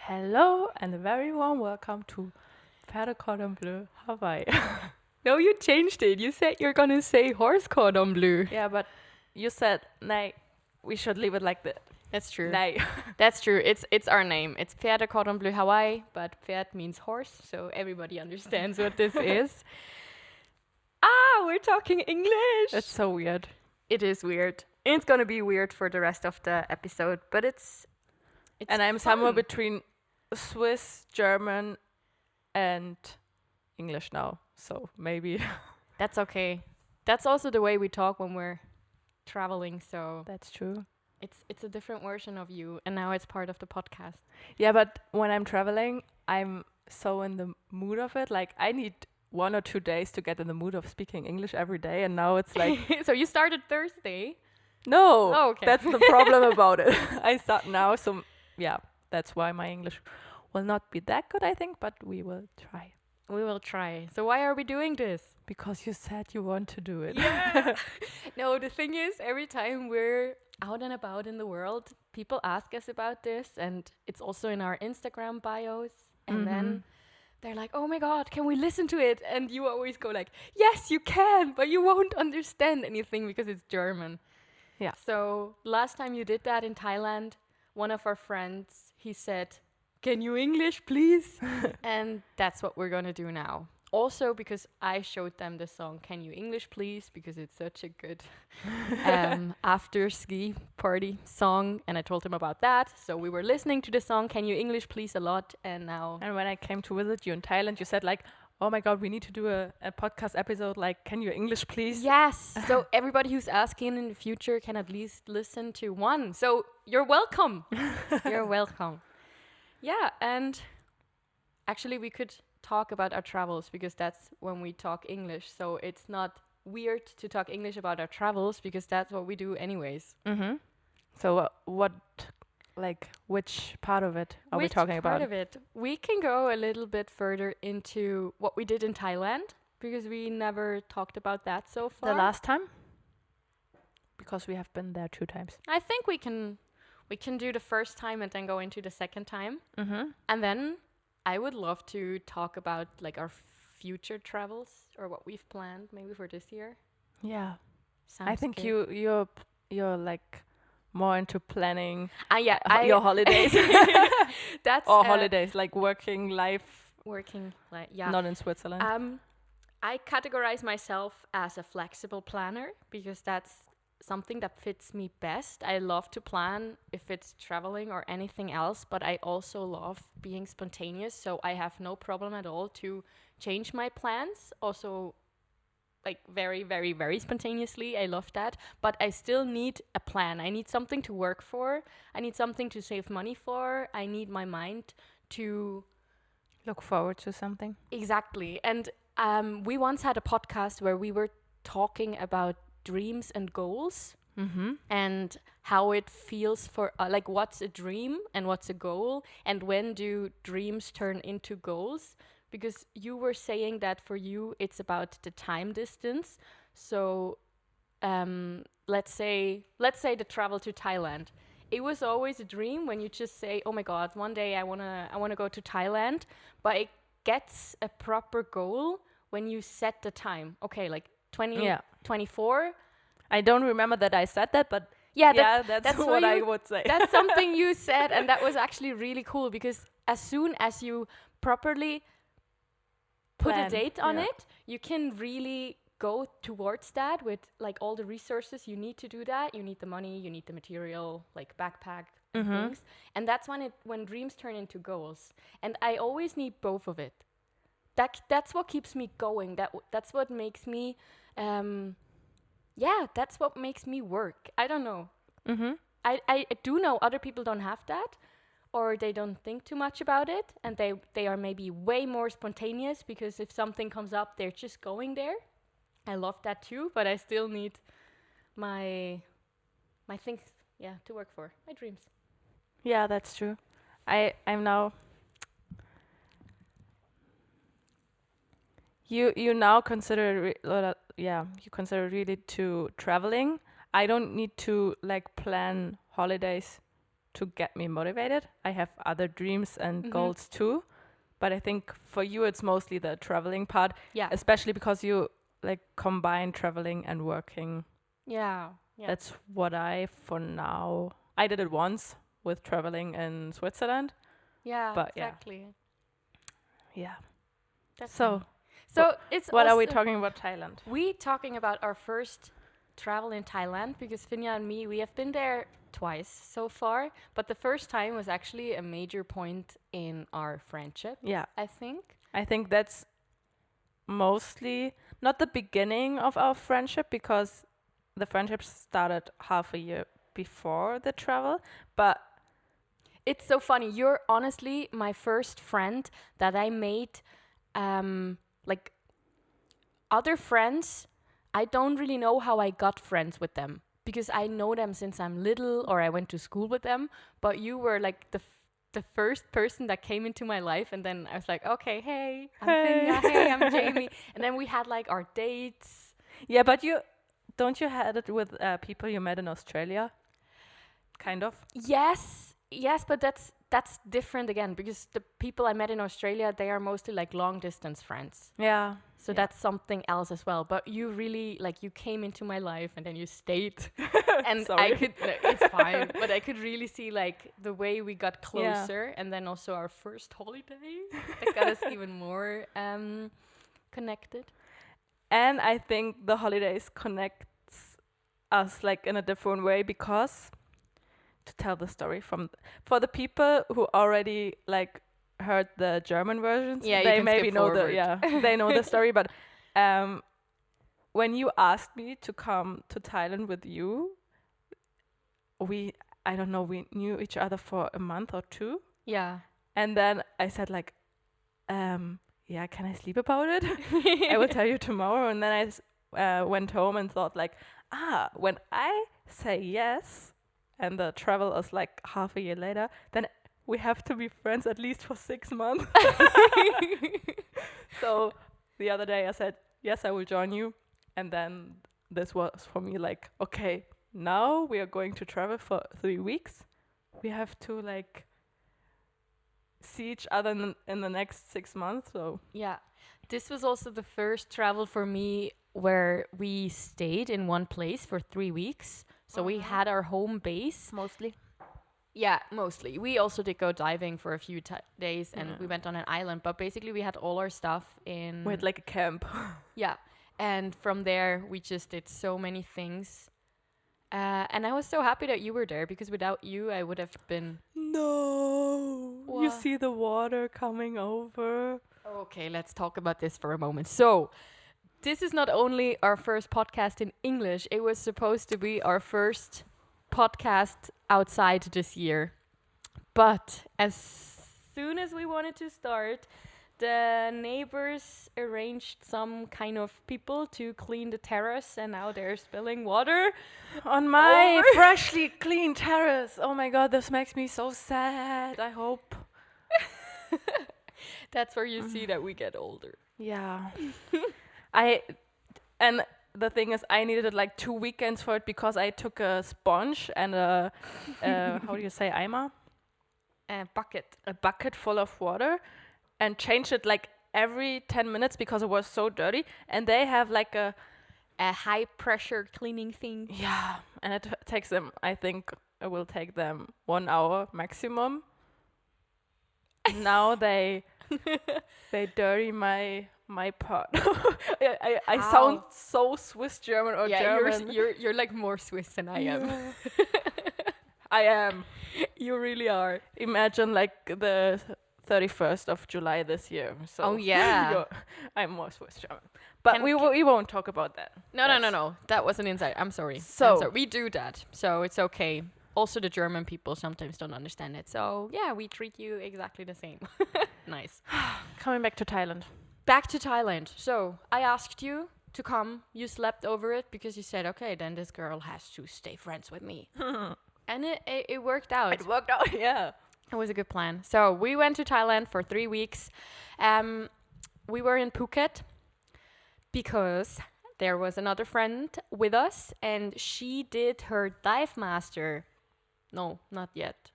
Hello and a very warm welcome to Pferde Cordon Bleu Hawaii. No, you changed it. You said you're gonna say horse cordon bleu. Yeah, but you said, nay, we should leave it like that. That's true. Nay. That's true. It's our name. It's Pferde Cordon Bleu Hawaii, but Pferd means horse, so everybody understands what this is. We're talking English. It's so weird. It is weird. It's gonna be weird for the rest of the episode, but it's And I'm somewhere fun. between Swiss, German, and English now. So maybe That's okay. That's also the way we talk when we're traveling, so that's true. it's a different version of you, and now it's part of the podcast. Yeah, but when I'm traveling, I'm so in the mood of it. Like, I need 1 or 2 days to get in the mood of speaking English every day. And now it's like, So you started Thursday. no, Oh, okay. that's the problem about it. I start now, so yeah, that's why my English will not be that good, I think, but we will try. We will try. So why are we doing this? Because you said you want to do it. Yeah. No, the thing is, every time we're out and about in the world, people ask us about this, and it's also in our Instagram bios. And then they're like, "Oh my God, can we listen to it?" And you always go like, "Yes, you can, but you won't understand anything because it's German." Yeah. So last time you did that in Thailand, one of our friends, he said, "Can you English, please?" And that's what we're gonna do now. Also because I showed them the song "Can You English, Please?" because it's such a good after ski party song, and I told him about that. So we were listening to the song "Can You English, Please?" a lot, and now And when I came to visit you in Thailand, you said like, oh my God, we need to do a podcast episode. Like, can you English, please? yes. So everybody who's asking in the future can at least listen to one. So you're welcome. You're welcome. Yeah, and actually we could talk about our travels because that's when we talk English. So it's not weird to talk English about our travels because that's what we do anyways. Mm-hmm. So what, like, which part of it are we talking Which part about? of it? We can go a little bit further into what we did in Thailand because we never talked about that so far. The last time? Because we have been there 2 times. I think we can do the first time and then go into the second time. Mm-hmm. And then I would love to talk about like our future travels or what we've planned maybe for this year. Yeah. Sounds I think good. you're like more into planning Yeah, your holidays that's or holidays, like working life, working like yeah. not in Switzerland. I categorize myself as a flexible planner because that's something that fits me best. I love to plan if it's traveling or anything else, but I also love being spontaneous, so I have no problem at all to change my plans. Also like very, very, very spontaneously. I love that. But I still need a plan. I need something to work for. I need something to save money for. I need my mind to Look forward to something. exactly. And we once had a podcast where we were talking about dreams and goals Mm-hmm. and how it feels for like what's a dream and what's a goal and when do dreams turn into goals, because you were saying that for you it's about the time distance. So let's say the travel to Thailand, it was always a dream when you just say, oh my God, one day I want to go to Thailand, but it gets a proper goal when you set the time. Okay, like 2024. I don't remember that I said that, but Yeah, that's that's what what I you- would say. that's something you said, and that was actually really cool because as soon as you properly put a Plan, date on yeah. it, you can really go towards that with like all the resources you need to do that. You need the money, you need the material, like backpack and Mhm. things, and that's when dreams turn into goals. And I always need both of it. That's what keeps me going. That's what makes me, that's what makes me work. I don't know. Mm-hmm. I do know other people don't have that, or they don't think too much about it, and they are maybe way more spontaneous because if something comes up, they're just going there. I love that too, but I still need my things, to work for, my dreams. Yeah, that's true. I'm now. You now consider you consider really to traveling. I don't need to like plan holidays to get me motivated. I have other dreams and Mhm. goals too, but I think for you it's mostly the traveling part, Yeah. especially because you like combine traveling and working. Yeah. Yeah. That's what for now. I did it once with traveling in Switzerland, Yeah. but Exactly. yeah. That's So, nice. So it's what are we also talking about Thailand? we talking about our first travel in Thailand because Finja and me, we have been there twice so far, but the first time was actually a major point in our friendship, Yeah, I think. I think that's mostly not the beginning of our friendship because the friendship started half a year before the travel, but It's so funny. You're honestly my first friend that I made like other friends. I don't really know how I got friends with them because I know them since I'm little or I went to school with them, but you were like the first person that came into my life, and then I was like, okay, hey, I'm Finja, hey, I'm Jamie, and then we had like our dates. yeah, but you had it with people you met in Australia, kind of. Yes, but that's different again because the people I met in Australia, they are mostly like long distance friends. Yeah. So Yeah. that's something else as well. But you really like you came into my life and then you stayed, and Sorry. I could no, it's fine, but I could really see like the way we got Yeah. closer, and then also our first holiday that got us even more connected. And I think the holidays connects us like in a different way because to tell the story for the people who already like heard the German versions, Yeah, you they can maybe skip know forward. they know the story, but when you asked me to come to Thailand with you, I don't know, we knew each other for a month or two, Yeah. and then I said like, yeah, can I sleep about it? I will tell you tomorrow. And then I went home and thought like, when I say yes, and the travel is like half a year later, then we have to be friends at least for 6 months. So the other day I said, yes, I will join you. And then this was for me like, okay, now we are going to travel for 3 weeks. We have to like see each other in the next 6 months. So Yeah. This was also the first travel for me where we stayed in one place for 3 weeks. So we had our home base. mostly. Yeah, mostly. We also did go diving for a few days, and we went on an island. But basically, we had all our stuff in. We had like a camp. Yeah, and from there we just did so many things. And I was so happy that you were there because without you, I would have been. No. You What? see the water coming over. Okay, let's talk about this for a moment. So, this is not only our first podcast in English, it was supposed to be our first podcast outside this year. But as soon as we wanted to start, the neighbors arranged some kind of people to clean the terrace, and now they're spilling water On my over. freshly clean terrace. Oh my god, this makes me so sad. I hope. That's where you see that we get older. Yeah. And the thing is, I needed like 2 weekends for it because I took a sponge and how do you say, eimer? Bucket. A bucket full of water and changed it like every 10 minutes because it was so dirty. And they have like a high pressure cleaning thing. yeah, and it takes them, I think it will take them 1 hour maximum. Now they dirty my pot. I sound How? so Swiss German or Yeah, German. you're like more Swiss than I am. I am. You really are. Imagine like the 31st of July this year. So Oh, yeah. I'm more Swiss German. But we won't talk about that. No. That was an insight. I'm sorry. So- we do that, so it's okay. Also, the German people sometimes don't understand it. So yeah, we treat you exactly the same. Nice. Coming back to Thailand. Back to Thailand. So I asked you to come. You slept over it because you said, okay, then this girl has to stay friends with me. And it worked out. It worked out, yeah. It was a good plan. So we went to Thailand for 3 weeks. We were in Phuket because there was another friend with us, and she did her dive master. No, not yet.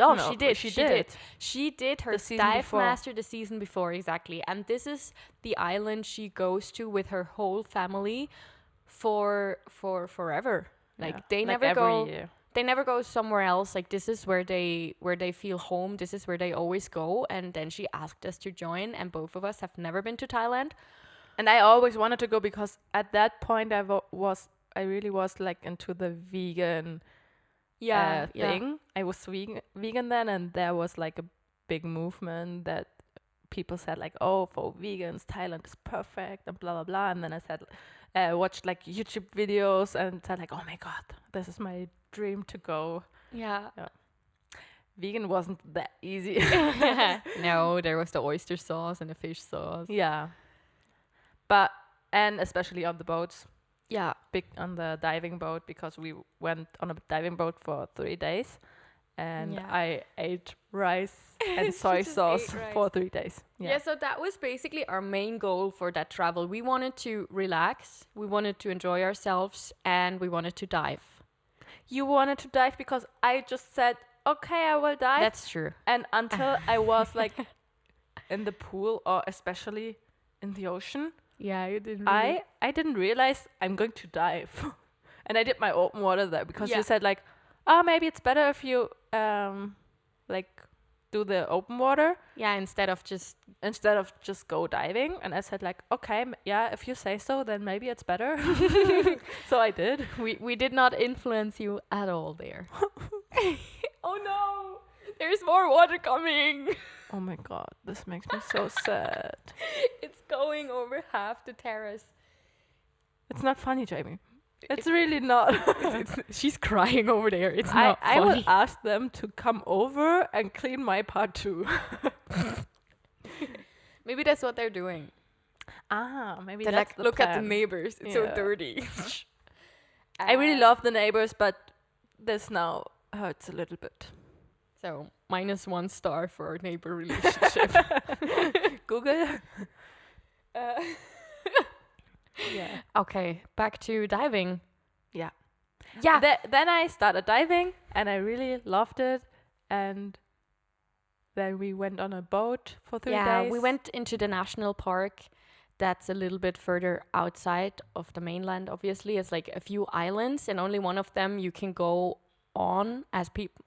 Oh, No, she did. she She did. did. She did her The season dive before. master the season before, exactly. And this is the island she goes to with her whole family for forever. Like Yeah, they like never every go. year. They never go somewhere else. Like this is where they feel home. This is where they always go. And then she asked us to join, and both of us have never been to Thailand. And I always wanted to go because at that point I really was like into the vegan thing. I was vegan then, and there was like a big movement that people said like, oh, for vegans, Thailand is perfect and blah blah blah. And then I said, watched like YouTube videos and said like, oh my god, this is my dream to go. Yeah. Vegan wasn't that easy. No, there was the oyster sauce and the fish sauce. Yeah, and especially on the boats. Yeah. Big on the diving boat because we went on a diving boat for 3 days, and Yeah. I ate rice and She soy just sauce ate rice. for 3 days. Yeah, so that was basically our main goal for that travel. We wanted to relax, we wanted to enjoy ourselves, and we wanted to dive. You wanted to dive because I just said, okay, I will dive. That's true. And until I was like in the pool or especially in the ocean, Yeah, you didn't. I didn't realize I'm going to dive. And I did my open water there because Yeah. you said like, oh, maybe it's better if you like do the open water Yeah, instead of just go diving. And I said like, okay, yeah, if you say so, then maybe it's better. So I did. we did not influence you at all there. Oh no, there's more water coming. Oh my god, this makes me so sad. It's going over half the terrace. It's not funny, Jamie. It's really not. She's crying over there. It's not I funny. will ask them to come over and clean my part too. Maybe that's what they're doing. Maybe They're that's like, the look at the plan. neighbors. It's so Yeah. dirty. I really love the neighbors, but this now hurts a little bit. So -1 star for our neighbor relationship. Google. Yeah. Okay, back to diving. Yeah. Yeah. Then I started diving, and I really loved it. And then we went on a boat for 3 days. We went into the national park. That's a little bit further outside of the mainland. Obviously, it's like a few islands, and only one of them you can go on as people.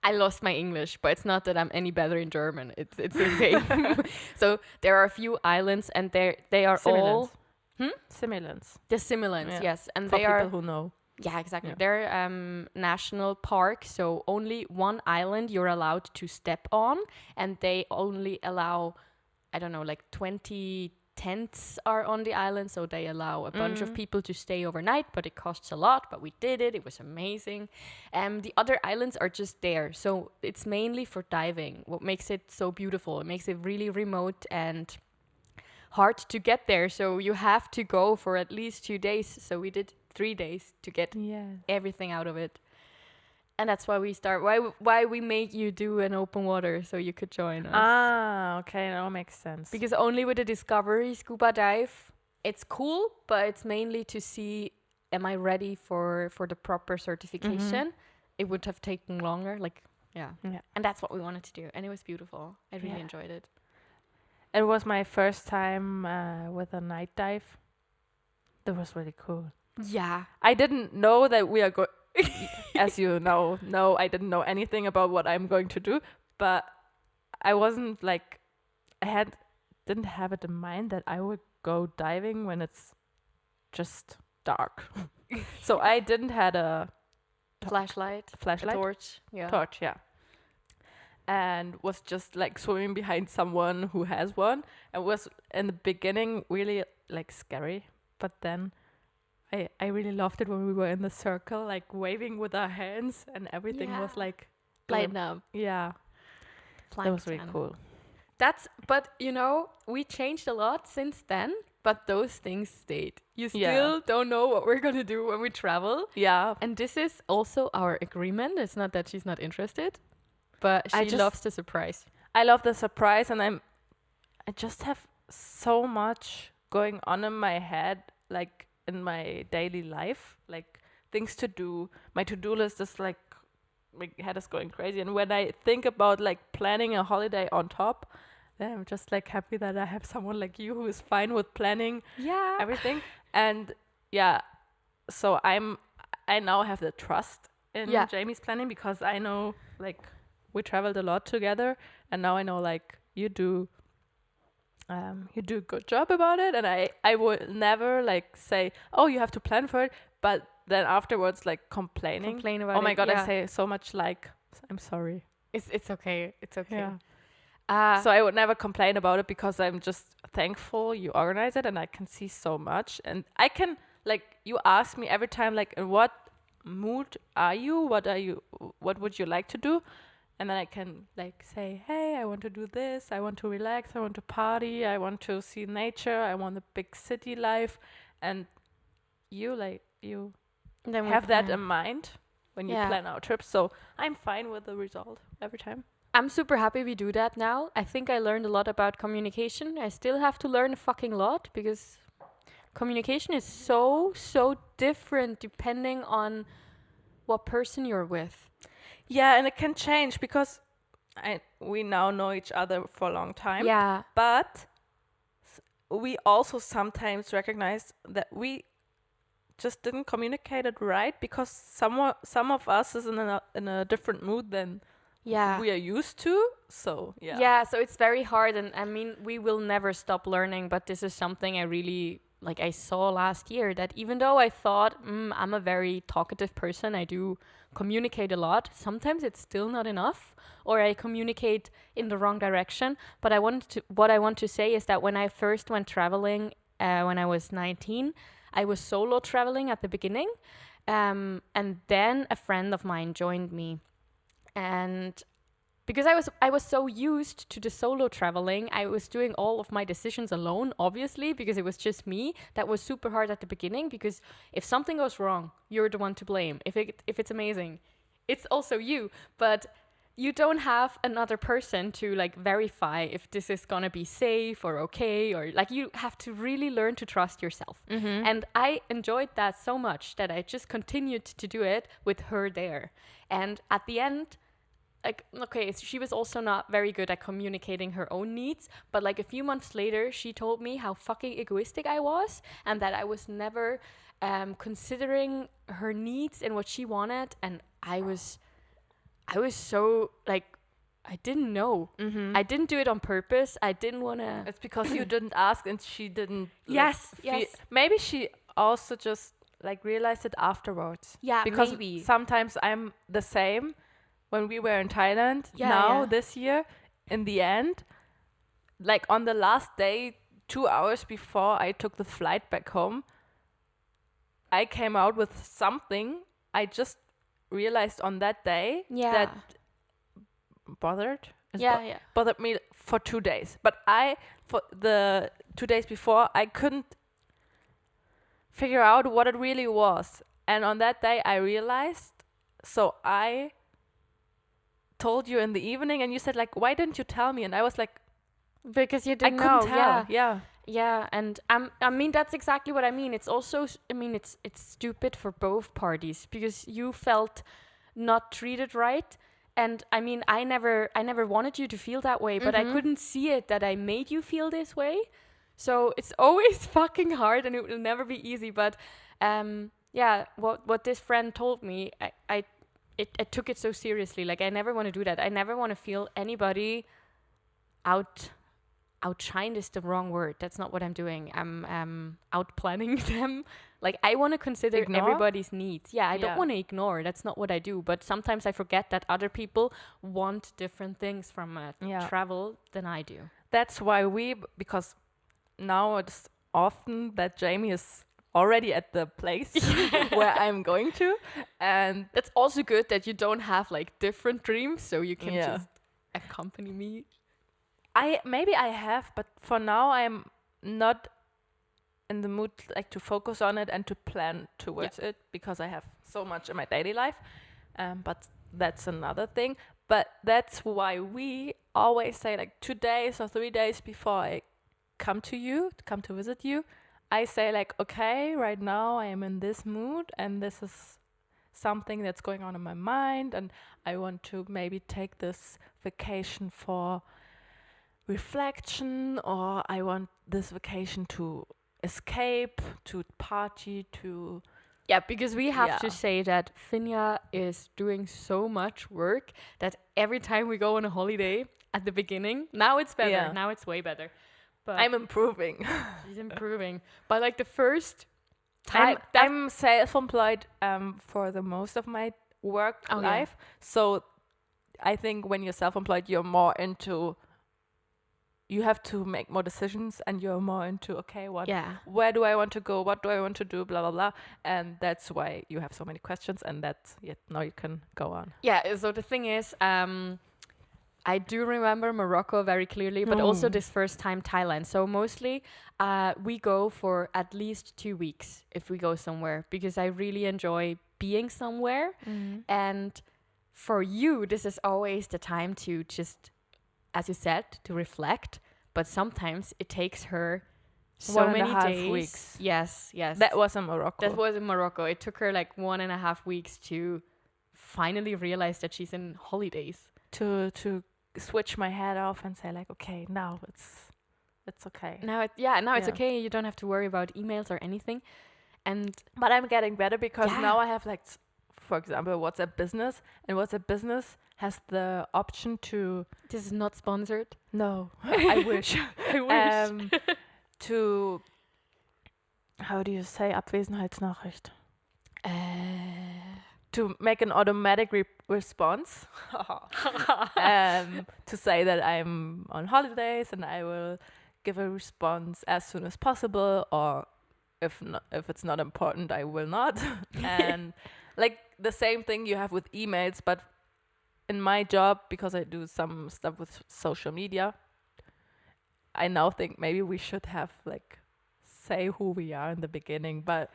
I lost my English, but it's not that I'm any better in German. It's the same. So there are a few islands, and they are all Similans. the Similans, Yeah. yes, and For they people are. who know. Yeah, exactly. Yeah. They're national park, so only one island you're allowed to step on, and they only allow, I don't know, like 20 tents are on the island, so they allow a bunch of people to stay overnight, but it costs a lot, but we did it. It was amazing. The other islands are just there, so it's mainly for diving. What makes it so beautiful, it makes it really remote and hard to get there, so you have to go for at least 2 days. So we did 3 days to get everything out of it. And that's why why we made you do an open water so you could join us. Okay, that makes sense. Because only with the Discovery scuba dive, it's cool, but it's mainly to see, am I ready for the proper certification? It would have taken longer, yeah. And that's what we wanted to do, and it was beautiful. I really enjoyed it. It was my first time with a night dive. That was really cool. Yeah. I didn't know that we are going. As you know, no, I didn't know anything about what I'm going to do, but I wasn't like, didn't have it in mind that I would go diving when it's just dark. So I didn't had a Flashlight, a torch. Yeah. And was just like swimming behind someone who has one. It was in the beginning really like scary, but then I really loved it when we were in the circle, like waving with our hands, and everything was like lighten up. Yeah, that was really cool. But we changed a lot since then, but those things stayed. You still don't know what we're gonna do when we travel. Yeah. And this is also our agreement. It's not that she's not interested, but she loves the surprise. I love the surprise, and I just have so much going on in my head, like in my daily life, like things to do. My to-do list is like my head is going crazy. And when I think about like planning a holiday on top, then I'm just like happy that I have someone like you who is fine with planning Yeah. everything. And yeah, so I now have the trust in Yeah. Jamie's planning, because I know like we traveled a lot together, and now I know like you do a good job about it, and I would never like say, oh, you have to plan for it, but then afterwards like complaining. Complain about Oh my it. god, Yeah. I say so much like, I'm sorry. It's okay. It's okay. Yeah. So I would never complain about it, because I'm just thankful you organize it, and I can see so much, and I can like, you ask me every time like, in what mood are you? What would you like to do? And then I can like say, hey, I want to do this. I want to relax. I want to party. I want to see nature. I want a big city life. And you Then we have that plan. in mind when you Yeah. plan our trips. So I'm fine with the result every time. I'm super happy we do that now. I think I learned a lot about communication. I still have to learn a fucking lot, because communication is so different depending on what person you're with. Yeah, and it can change, because we now know each other for a long time. Yeah. But we also sometimes recognize that we just didn't communicate it right, because some of us is in a different mood than Yeah. we are used to. So Yeah, so it's very hard, and I mean, we will never stop learning, but this is something I really like. I saw last year that even though I thought I'm a very talkative person, I do communicate a lot, sometimes it's still not enough, or I communicate in the wrong direction. But what I want to say is that when I first went traveling when I was 19, I was solo traveling at the beginning, and then a friend of mine joined me. And because I was so used to the solo traveling, I was doing all of my decisions alone, obviously, because it was just me. That was super hard at the beginning, because if something goes wrong, you're the one to blame. If it's amazing, it's also you. But you don't have another person to like verify if this is gonna be safe or okay, or like you have to really learn to trust yourself. And I enjoyed that so much that I just continued to do it with her there. And at the end, like, okay, she was also not very good at communicating her own needs, but like a few months later, she told me how fucking egoistic I was, and that I was never considering her needs and what she wanted. And I was so like, I didn't know. I didn't do it on purpose. I didn't want to. it's because you didn't ask, and she didn't. Yes, like, yes. Maybe she also just like realized it afterwards. Yeah, because maybe. sometimes I'm the same. When we were in Thailand, Yeah. this year, in the end, like on the last day, 2 hours before I took the flight back home, I came out with something I just realized on that day Yeah. that bothered Yeah. bothered me for 2 days. But for the 2 days before, I couldn't figure out what it really was. And on that day, I realized. So I told you in the evening, and you said like, why didn't you tell me? And I was like, Because you I didn't couldn't know. tell. Yeah. Yeah, and I mean, that's exactly what I mean. It's also, I mean, it's stupid for both parties, because you felt not treated right. And I mean, I never wanted you to feel that way, but I couldn't see it that I made you feel this way. So it's always fucking hard, and it will never be easy. But yeah, what this friend told me, I took it so seriously. Like, I never want to do that. I never want to feel anybody outshine is the wrong word. That's not what I'm doing. I'm out planning them. Like, I want to consider everybody's needs. Yeah, I don't want to ignore. That's not what I do. But sometimes I forget that other people want different things from travel than I do. That's why because now it's often that Jamie is already at the place where I'm going to, and that's also good that you don't have like different dreams, so you can Yeah. just accompany me. Maybe I have, but for now I'm not in the mood like to focus on it and to plan towards it, because I have so much in my daily life. But that's another thing. But that's why we always say like 2 days or 3 days before I come to visit you, I say like, okay, right now I am in this mood, and this is something that's going on in my mind, and I want to maybe take this vacation for reflection, or I want this vacation to escape, to party, to Yeah, because we have Yeah. to say that Finja is doing so much work that every time we go on a holiday at the beginning, now it's better. Yeah. Now it's way better. But I'm improving. she's improving. But like the first time, I'm self-employed for the most of my work Oh, yeah. life. So I think when you're self-employed, you're more into, you have to make more decisions, and you're more into, okay, where do I want to go? What do I want to do? Blah, blah, blah. And that's why you have so many questions, and now you can go on. Yeah, so the thing is, I do remember Morocco very clearly, but also this first time Thailand. So mostly we go for at least 2 weeks if we go somewhere, because I really enjoy being somewhere. And for you, this is always the time to just, as you said, to reflect. But sometimes it takes her so 1.5 many days. weeks. Yes. That was in Morocco. That was in Morocco. It took her like 1.5 weeks to finally realize that she's in holidays. To switch my head off and say like, okay, now it's okay. Now it's okay. You don't have to worry about emails or anything. But I'm getting better, because Yeah. now I have like, for example, WhatsApp Business, and WhatsApp Business has the option to. This is not sponsored. No, I wish. I wish. To, how do you say Abwesenheitsnachricht? To make an automatic response, to say that I'm on holidays, and I will give a response as soon as possible, or if it's not important, I will not. And like the same thing you have with emails, but in my job, because I do some stuff with social media, I now think maybe we should have like say who we are in the beginning, but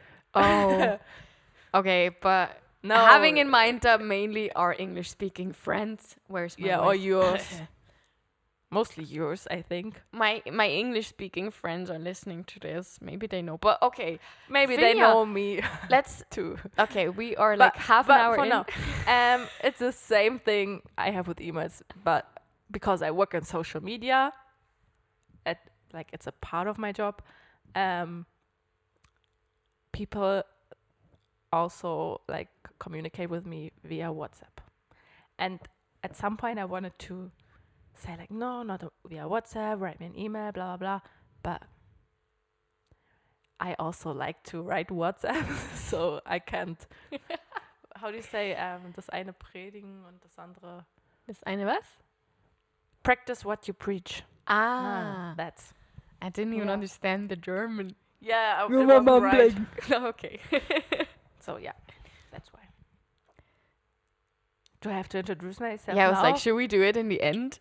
Okay, but no, having in mind that mainly our English-speaking friends, where's my or voice? yours, mostly yours, I think. My English-speaking friends are listening to this. Maybe they know, but okay, Maybe they Finja, know me let's. too. Okay, we are like half an hour for in. now, it's the same thing I have with emails, but because I work in social media, it's a part of my job. People also like communicate with me via WhatsApp, and at some point I wanted to say like, no, not via WhatsApp, write me an email, blah blah blah, but I also like to write WhatsApp, so I can't. How do you say, das eine predigen und das andere? Das eine was? Practice what you preach. That's. I didn't even understand the German. Yeah, it wasn't right. Okay. So yeah, that's why. Do I have to introduce myself? Yeah, I was now? like, should we do it in the end?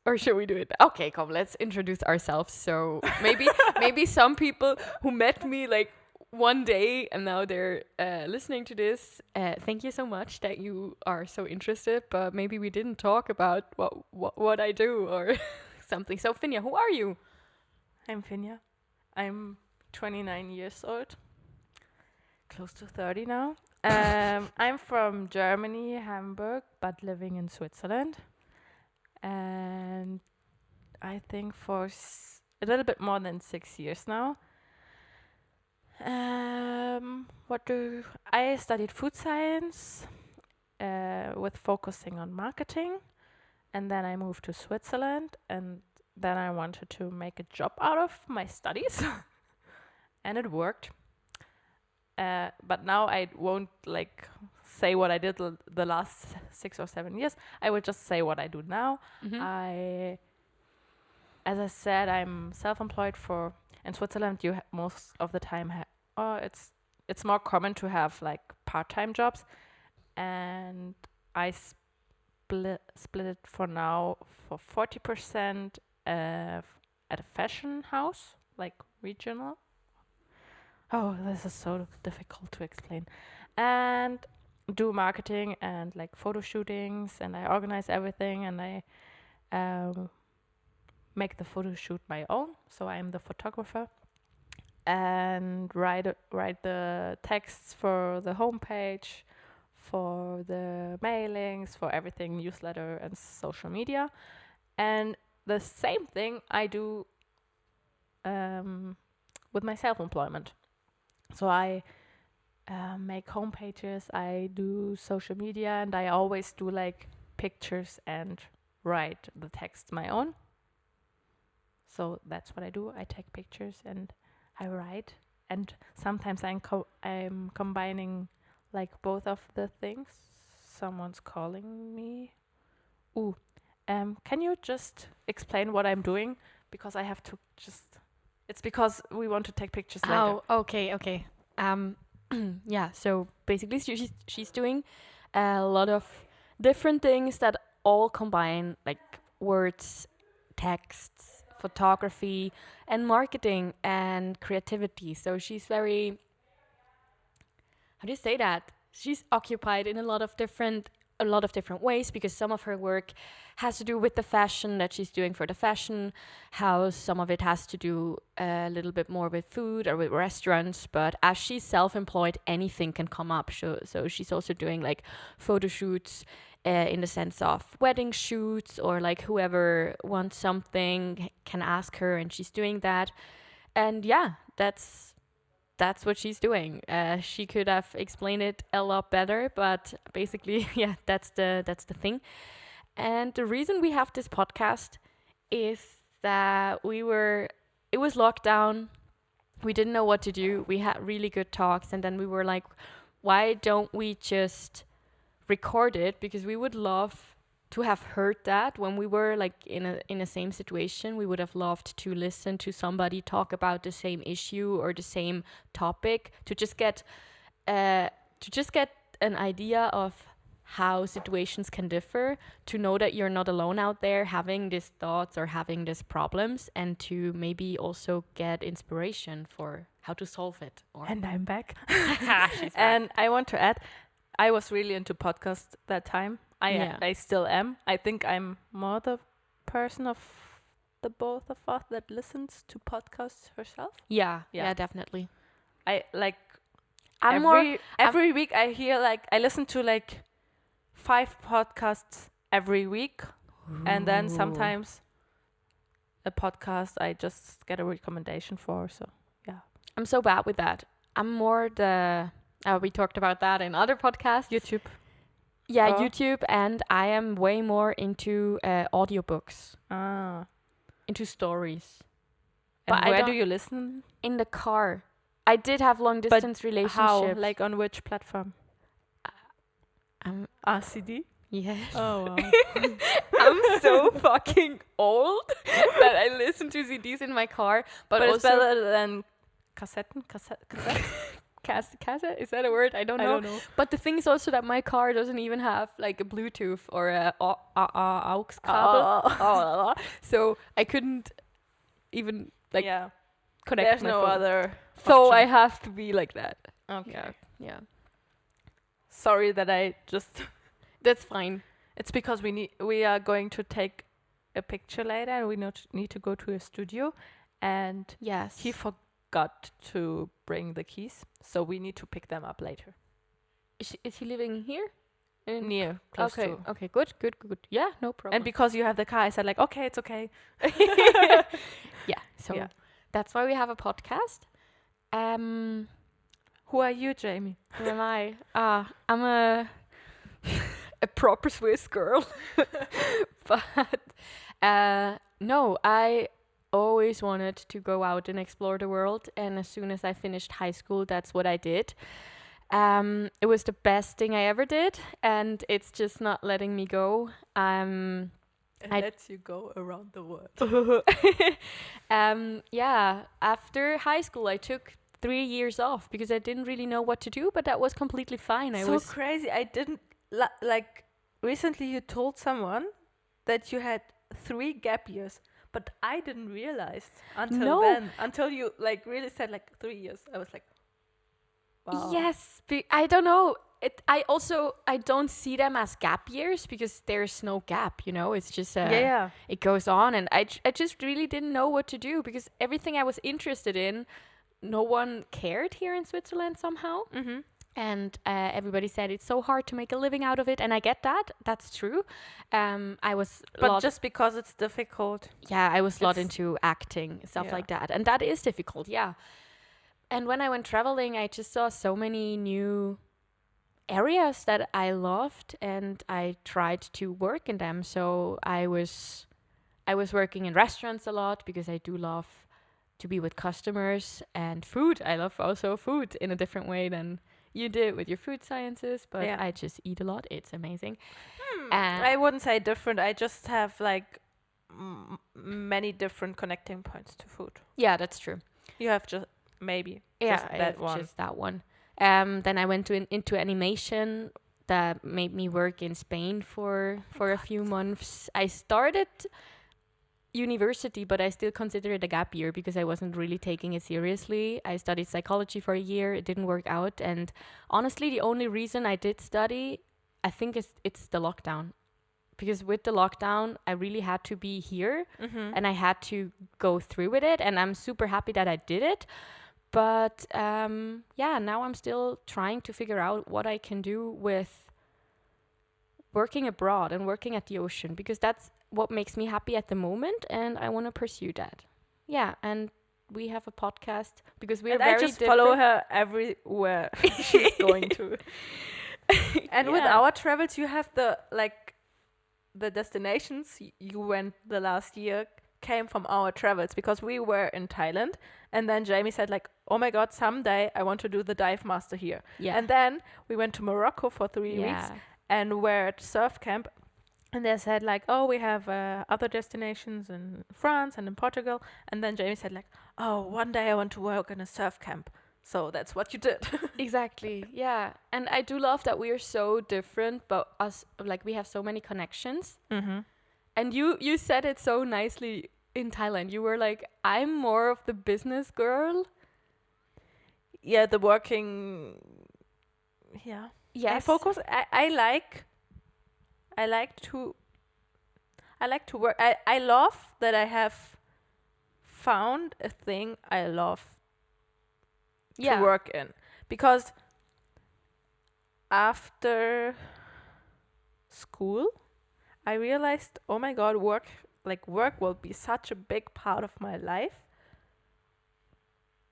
Or should we do it? Okay, come, let's introduce ourselves. So maybe some people who met me like one day and now they're listening to this. Thank you so much that you are so interested. But maybe we didn't talk about what I do or something. So Finja, who are you? I'm Finja. I'm 29 years old, close to 30 now. I'm from Germany, Hamburg, but living in Switzerland. And I think for a little bit more than 6 years now. I studied food science with focusing on marketing, and then I moved to Switzerland, and then I wanted to make a job out of my studies, and it worked. But now I won't like say what I did the last 6 or 7 years. I will just say what I do now. Mm-hmm. As I said, I'm self-employed in Switzerland. You most of the time it's more common to have like part-time jobs, and I split it for now for 40% at a fashion house, like regional. Oh, this is so difficult to explain. And do marketing and like photo shootings, and I organize everything, and I make the photo shoot my own. So I'm the photographer. and write the texts for the homepage, for the mailings, for everything, newsletter and social media. And the same thing I do with my self-employment. So I make homepages, I do social media, and I always do like pictures and write the text my own. So that's what I do. I take pictures and I write, and sometimes I'm combining like both of the things. Someone's calling me. Ooh, can you just explain what I'm doing? Because I have to just. It's because we want to take pictures later. Oh, okay. Yeah, so basically she's doing a lot of different things that all combine like words, texts, photography, and marketing and creativity. So she's very, how do you say that? She's occupied in a lot of different ways, because some of her work has to do with the fashion that she's doing for the fashion house. Some of it has to do a little bit more with food or with restaurants. But as she's self-employed, anything can come up. So she's also doing like photo shoots in the sense of wedding shoots, or like whoever wants something can ask her, and she's doing that. And yeah, that's what she's doing. She could have explained it a lot better, but basically, yeah, that's the thing. And the reason we have this podcast is that it was lockdown. We didn't know what to do. We had really good talks, and then we were like, why don't we just record it? Because we would love to have heard that when we were like in a same situation. We would have loved to listen to somebody talk about the same issue or the same topic, to just get an idea of how situations can differ, to know that you're not alone out there having these thoughts or having these problems, and to maybe also get inspiration for how to solve it. And I'm back. She's back. And I want to add, I was really into podcasts that time. I still am. I think I'm more the person of the both of us that listens to podcasts herself. Yeah, Yeah. definitely. I like I'm every week I hear like I listen to like 5 podcasts every week. And then sometimes a podcast I just get a recommendation for. So yeah. I'm so bad with that. I'm more we talked about that in other podcasts. YouTube. Yeah, Oh. YouTube, and I am way more into audiobooks, Ah. into stories. And But I where do don't- you listen? In the car. I did have long distance relationships. How? Like on which platform? I'm CD? yes. Oh wow. I'm so fucking old that I listen to CDs in my car, but it's also better than cassette. cassette. Is that a word? I don't know. But the thing is also that my car doesn't even have like a Bluetooth or a aux cable. Oh. So I couldn't even like yeah. connect There's my no phone. other. So option. I have to be like that. Okay. Yeah. Sorry that I just. That's fine. It's because we are going to take a picture later, and we need to go to a studio, and Yes. he forgot to bring the keys, so we need to pick them up later. Is he living here? Near, close Okay. to. Okay. Good. Yeah. No problem. And because you have the car, I said like, okay, it's okay. Yeah. So Yeah. that's why we have a podcast. Who are you, Jamie? Who am I? I'm a proper Swiss girl. But no, I always wanted to go out and explore the world, and as soon as I finished high school, that's what I did. It was the best thing I ever did, and it's just not letting me go. It lets you go around the world. Yeah, after high school, I took 3 years off because I didn't really know what to do, but that was completely fine. So crazy. I didn't like recently you told someone that you had 3 gap years, but I didn't realize until then, until you like really said like 3 years. I was like, wow. Yes, I don't know. I don't see them as gap years because there's no gap, you know. It's just it goes on, and I just really didn't know what to do because everything I was interested in no one cared here in Switzerland somehow. Mm-hmm. And everybody said it's so hard to make a living out of it, and I get that. That's true. I was But just because it's difficult. I was a lot it's- into acting, stuff Yeah. like that, and that is difficult. Yeah. And when I went traveling, I just saw so many new areas that I loved, and I tried to work in them. So I was working in restaurants a lot because I do love to be with customers, and food. I love also food in a different way than you did with your food sciences, but Yeah. I just eat a lot. It's amazing. I wouldn't say different. I just have like many different connecting points to food. Yeah, that's true. You have just maybe Yeah, just that one. Just that one. Then I went into animation. That made me work in Spain for a few months. I started university, but I still consider it a gap year because I wasn't really taking it seriously. I studied psychology for a year. It didn't work out. And honestly, the only reason I did study, I think it's the lockdown. Because with the lockdown, I really had to be here Mm-hmm. and I had to go through with it. And I'm super happy that I did it. But now I'm still trying to figure out what I can do with working abroad and working at the ocean, because that's what makes me happy at the moment, and I want to pursue that. Yeah, and we have a podcast because we're And very I just different. follow her everywhere she's going to. And with Yeah. our travels, you have the destinations you went the last year came from our travels, because we were in Thailand, and then Jamie said like, oh my god, someday I want to do the dive master here. Yeah. And then we went to Morocco for 3 weeks and were at surf camp, and they said like, oh, we have other destinations in France and in Portugal. And then Jamie said like, oh, one day I want to work in a surf camp. So that's what you did. Exactly. Yeah. And I do love that we are so different, but us, like, we have so many connections. Mm-hmm. And you said it so nicely in Thailand. You were like, I'm more of the business girl. Yeah, the working. Yeah. Yes. I focus. I like to work. I love that I have found a thing I love Yeah. to work in, because after school I realized, oh my god, work will be such a big part of my life,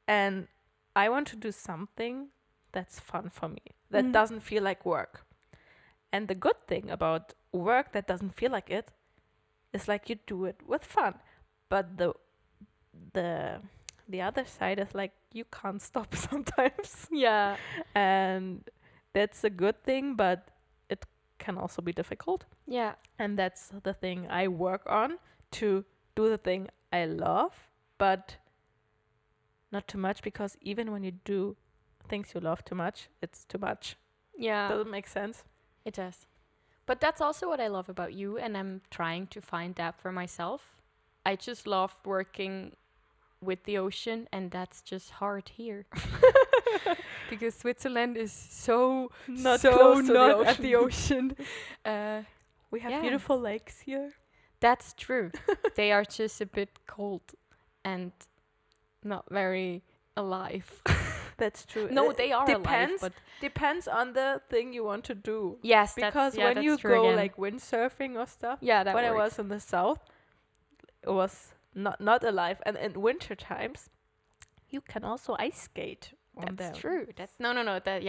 and I want to do something that's fun for me, that Mhm. doesn't feel like work. And the good thing about work that doesn't feel like it is like you do it with fun, but the other side is like you can't stop sometimes. Yeah. And that's a good thing, but it can also be difficult. Yeah. And that's the thing I work on, to do the thing I love, but not too much, because even when you do things you love too much, it's too much. Yeah. Does it make sense? It does. But that's also what I love about you, and I'm trying to find that for myself. I just love working with the ocean, and that's just hard here. Because Switzerland is so Not so close to not the at the ocean. ocean. We have Yeah. beautiful lakes here. That's true. They are just a bit cold and not very alive. That's true. No, they are alive, depends. but Depends on the thing you want to do. yes, Because that's, when you true go again. like windsurfing or stuff, yeah, that when I works. was in the south, it was not alive. And in winter times, you can also ice skate on That's there. true. That's no. That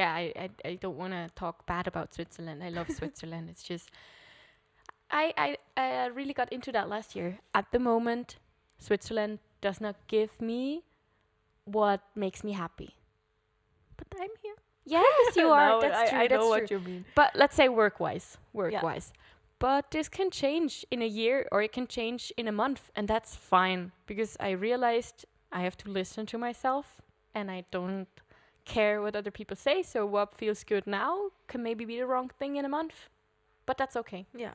I don't want to talk bad about Switzerland. I love Switzerland. It's just I really got into that last year. At the moment, Switzerland does not give me what makes me happy. But I'm here. Yes, you are. No, That's true. I that's know true. what you mean. But let's say work-wise. But this can change in a year, or it can change in a month, and that's fine, because I realized I have to listen to myself, and I don't care what other people say. So what feels good now can maybe be the wrong thing in a month, but that's okay. Yeah.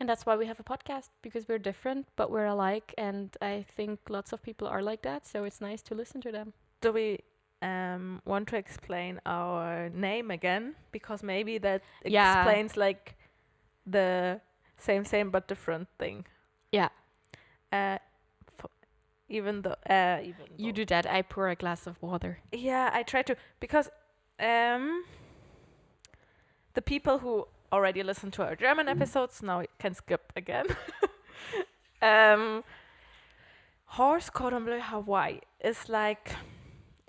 And that's why we have a podcast, because we're different, but we're alike, and I think lots of people are like that, so it's nice to listen to them. Do we want to explain our name again? Because maybe that Yeah. explains like the same but different thing. Yeah. Uh, even though You do that. I pour a glass of water. Yeah, I try to, because the people who already listened to our German episodes now can skip again. Horse Cordon Bleu Hawaii is like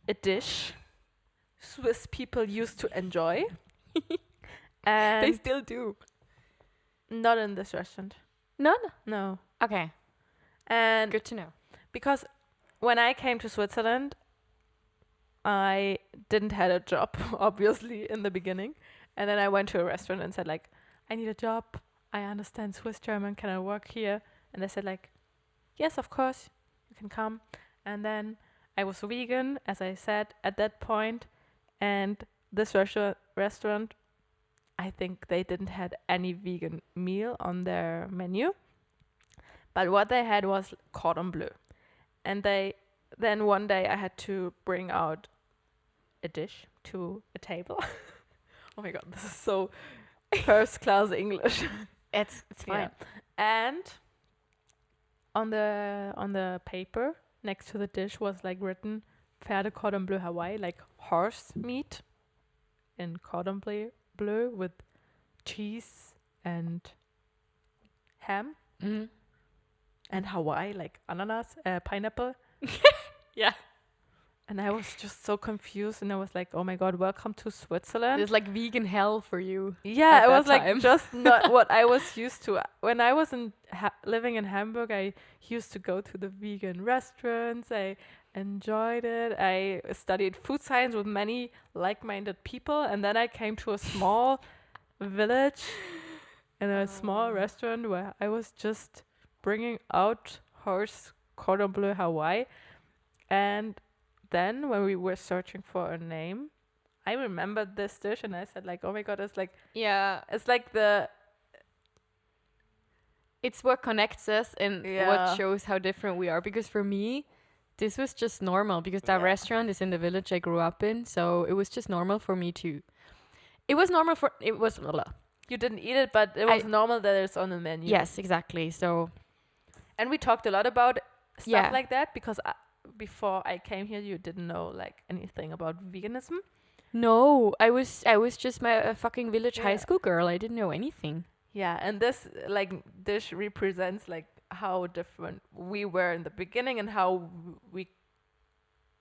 a dish Swiss people used to enjoy. And They still do. not in this restaurant. None? No. Okay. And Good to know. because when I came to Switzerland, I didn't had a job, obviously, in the beginning. And then I went to a restaurant and said, like, I need a job. I understand Swiss German. Can I work here? And they said, like, yes, of course, you can come. And then I was vegan, as I said, at that point. And this restaurant, I think they didn't had any vegan meal on their menu. But what they had was cordon bleu. And then one day I had to bring out a dish to a table. Oh my god, this is so first class English. It's fine. Yeah. And on the paper next to the dish was like written Pferde Cordon Bleu Hawaii, like horse meat in cordon bleu with cheese and ham, Mhm. and Hawaii, like ananas, pineapple. Yeah. And I was just so confused, and I was like, oh my god, welcome to Switzerland. It's like vegan hell for you. Yeah, at it that was like time. just not what I was used to. When I was living in Hamburg, I used to go to the vegan restaurants. I enjoyed it. I studied food science with many like-minded people, and then I came to a small village in a small restaurant where I was just bringing out horse cordon bleu Hawaii. And then when we were searching for a name, I remembered this dish, and I said, like, oh my god, it's like It's what connects us and Yeah. what shows how different we are. Because for me, this was just normal because that Yeah. restaurant is in the village I grew up in. So it was just normal for me to. It was normal for. It was. you didn't eat it, but it was normal that it's on the menu. Yes, exactly. So And we talked a lot about stuff Yeah. like that, because before I came here, you didn't know like anything about veganism. no, I was just a fucking village high Yeah. school girl. I didn't know anything. Yeah, and this like dish represents like how different we were in the beginning and how we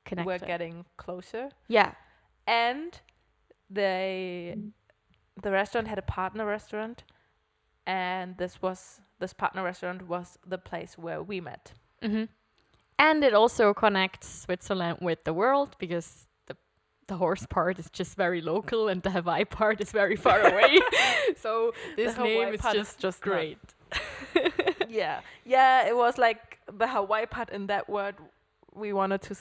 Connected. were getting closer. Yeah. And the restaurant had a partner restaurant, and this partner restaurant was the place where we met. Mm-hmm. And it also connects Switzerland with the world because the horse part is just very local and the Hawaii part is very far away. So this The Hawaii name is part just not- great. Yeah, it was like the Hawaii part in that word. We wanted to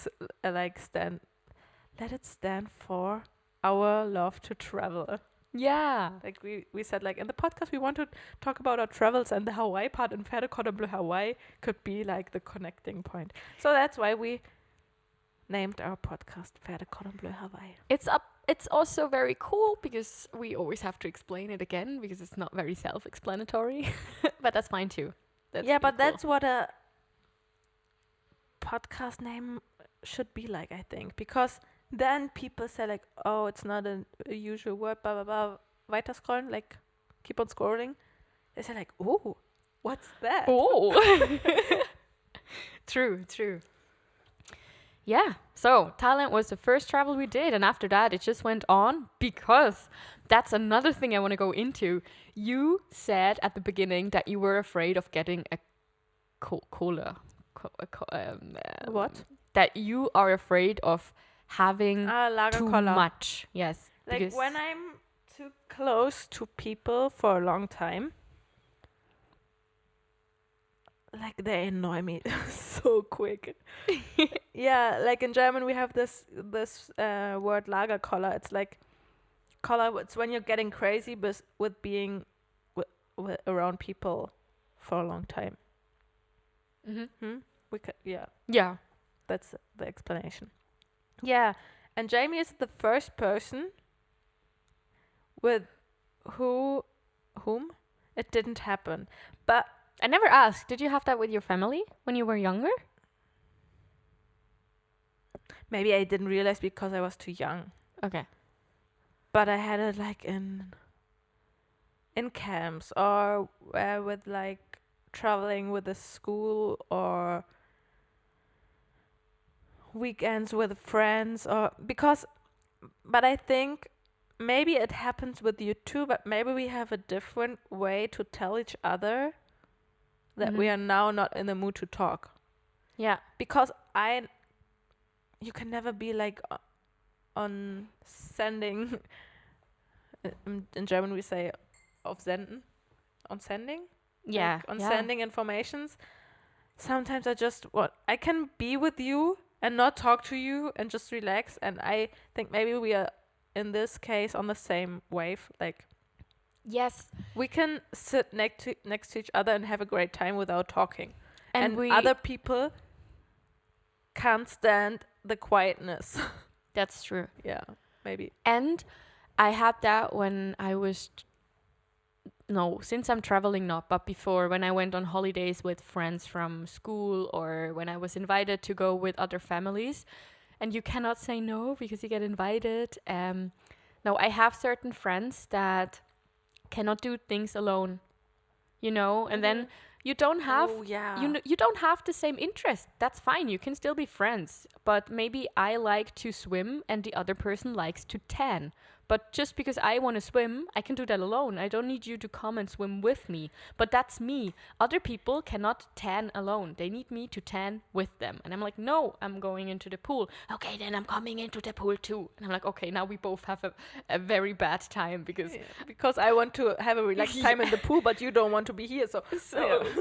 let it stand for our love to travel. Yeah. Like we said, like in the podcast, we want to talk about our travels, and the Hawaii part in Pferde Cordon Bleu Hawaii could be like the connecting point. So that's why we named our podcast Pferde Cordon Bleu Hawaii. It's also very cool because we always have to explain it again because it's not very self-explanatory. But that's fine too. That's Yeah, pretty but cool. that's what a podcast name should be like, I think, because then people say like, oh, it's not a usual word, blah blah blah. Weiter scrollen, like keep on scrolling. They say like, oh, what's that? Oh. True. Yeah. So Thailand was the first travel we did, and after that it just went on because that's another thing I want to go into. You said at the beginning that you were afraid of getting a cola. What? That you are afraid of having too Lagerkoller. much. Yes. Like because when I'm too close to people for a long time, like they annoy me so quick. Yeah, like in German we have this word Lagerkoller. It's like collar. It's when you're getting crazy, but with being with around people for a long time. Mm-hmm. Yeah, that's the explanation. Yeah, and Jamie is the first person with whom it didn't happen. But I never asked. Did you have that with your family when you were younger? maybe I didn't realize because I was too young. Okay. But I had it like in camps or with like traveling with the school or weekends with friends or because but I think maybe it happens with you too, but maybe we have a different way to tell each other that we Mhm. are now not in the mood to talk. Yeah. Because you can never be like on sending. In German we say auf senden, on sending, Yeah. like on Yeah. sending informations. Sometimes I can be with you and not talk to you and just relax. And I think maybe we are in this case on the same wave. Like Yes. we can sit next to each other and have a great time without talking. And And other people can't stand the quietness. That's true. Yeah, maybe. And I had that when I was no, since I'm traveling not, but before when I went on holidays with friends from school or when I was invited to go with other families, and you cannot say no because you get invited. No, I have certain friends that cannot do things alone, and then you don't have Oh, yeah. you don't have the same interest. That's fine. You can still be friends. But maybe I like to swim and the other person likes to tan. But just because I want to swim, I can do that alone. I don't need you to come and swim with me. But that's me. Other people cannot tan alone. They need me to tan with them. And I'm like, no, I'm going into the pool. Okay, then I'm coming into the pool too. And I'm like, okay, now we both have a very bad time because Because I want to have a relaxed time in the pool, but you don't want to be here. So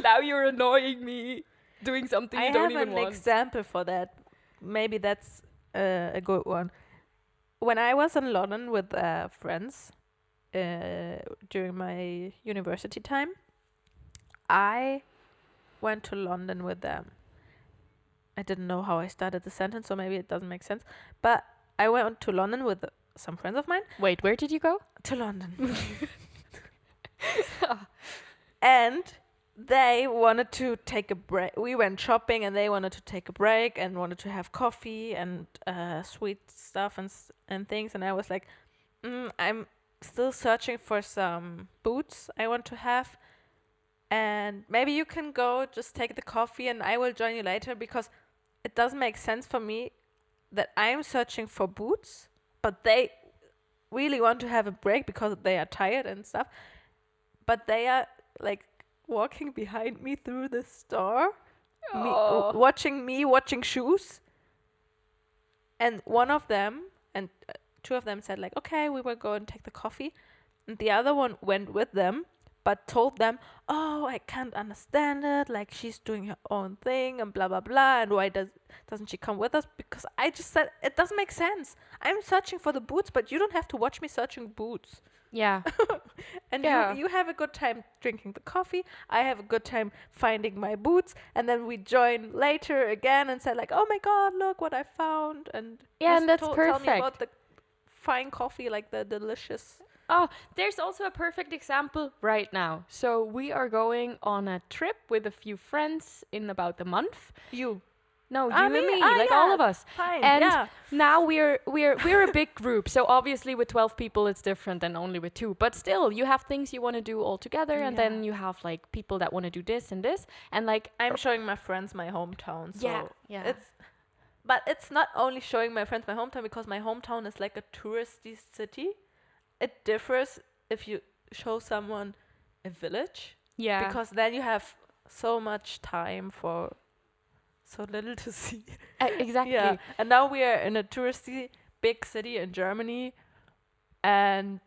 now you're annoying me doing something I you don't have even an want. example for that. Maybe that's a good one. When I was in London with friends during my university time, I went to London with them. I didn't know how I started the sentence, so maybe it doesn't make sense. But I went to London with some friends of mine. Wait, where did you go? To London. And they wanted to take a break. We went shopping and they wanted to take a break and wanted to have coffee and sweet stuff and things. And I was like, I'm still searching for some boots I want to have. And maybe you can go just take the coffee and I will join you later, because it doesn't make sense for me that I'm searching for boots, but they really want to have a break because they are tired and stuff. But they are like walking behind me through the store, watching shoes. And one of them and two of them said like, okay, we will go and take the coffee. And the other one went with them, but told them, oh, I can't understand it. Like, she's doing her own thing and blah, blah, blah. And why doesn't she come with us? Because I just said, it doesn't make sense. I'm searching for the boots, but you don't have to watch me searching boots. Yeah. And Yeah. you have a good time drinking the coffee. I have a good time finding my boots. And then we join later again and say like, oh my God, look what I found. And Yeah, and that's tell me perfect. about the fine coffee, like the delicious. Oh, there's also a perfect example right now. So we are going on a trip with a few friends in about a month. You. No, you Me? and me, Ah, like yeah. all of us. Fine. And yeah. now we're a big group. So obviously with 12 people it's different than only with 2. But still, you have things you want to do all together, and Yeah. then you have like people that want to do this and this, and like I'm showing my friends my hometown. So yeah. But it's not only showing my friends my hometown, because my hometown is like a touristy city. It differs if you show someone a village, Yeah. because then you have so much time for so little to see. Exactly. Yeah. And now we are in a touristy big city in Germany, and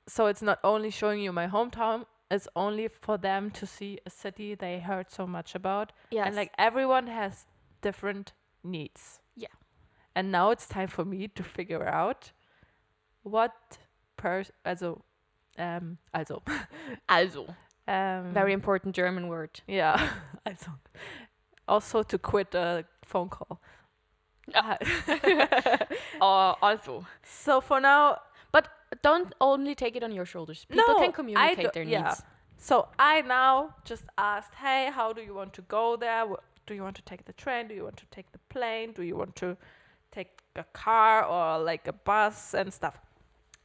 so it's not only showing you my hometown, it's only for them to see a city they heard so much about. Yes. And like everyone has different needs. Yeah. And now it's time for me to figure out what also Very important German word. yeah. Also to quit a phone call. Also. So for now, But don't only take it on your shoulders. People No, can I communicate do- their yeah. needs. so I now just asked, hey, how do you want to go there? Do you want to take the train? Do you want to take the plane? Do you want to take a car or like a bus and stuff.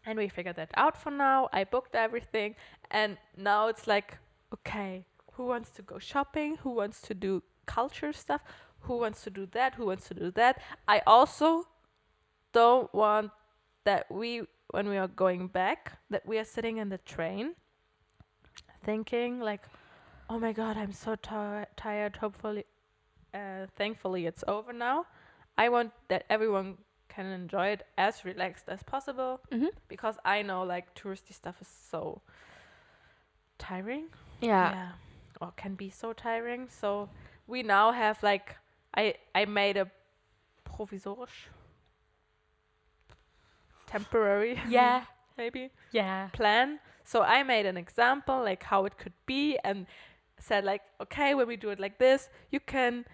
And we figured that out for now. I booked everything, and now it's like, okay, who wants to go shopping? Who wants to do culture stuff? Who wants to do that? Who wants to do that? I also don't want that when we are going back, that we are sitting in the train thinking like, oh my god, I'm so tired. Hopefully, thankfully it's over now. I want that everyone can enjoy it as relaxed as possible, because I know like touristy stuff is so tiring. Yeah. Or can be so tiring. So we now have like, I made a provisorisch, temporary Yeah. maybe Yeah. plan. So I made an example like how it could be, and said like, okay, when we do it like this, you can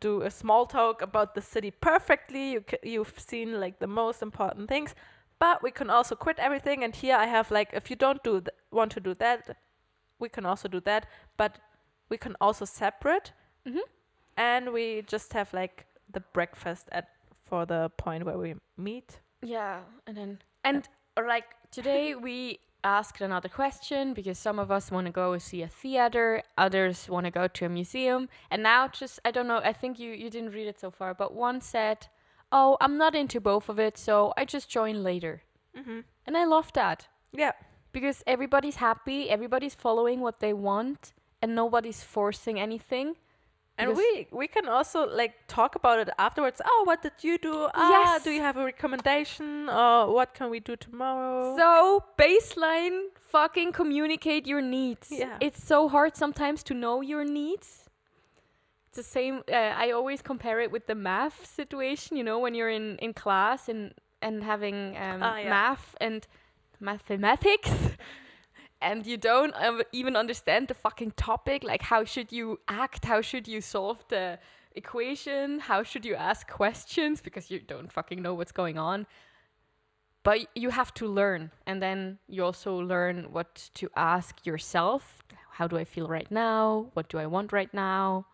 do a small talk about the city perfectly. You've seen like the most important things, but we can also quit everything. And here I have like, if you don't want to do that, we can also do that, but we can also separate. And we just have like the breakfast for the point where we meet. Yeah, and like today we asked another question because some of us want to go see a theater, others want to go to a museum, and now just I don't know. I think you didn't read it so far, but one said, "Oh, I'm not into both of it, so I just join later," and I love that. Yeah, because everybody's happy, everybody's following what they want, and nobody's forcing anything. and we can also like talk about it afterwards. Oh, what did you do? Yes. Do you have a recommendation? Or what can we do tomorrow? So baseline, fucking communicate your needs. Yeah. It's so hard sometimes to know your needs. It's the same. I always compare it with the math situation. You know, when you're in class and having math and mathematics. And you don't even understand the fucking topic. Like, how should you act? How should you solve the equation? How should you ask questions? Because you don't fucking know what's going on. But you have to learn. And then you also learn what to ask yourself. How do I feel right now? What do I want right now?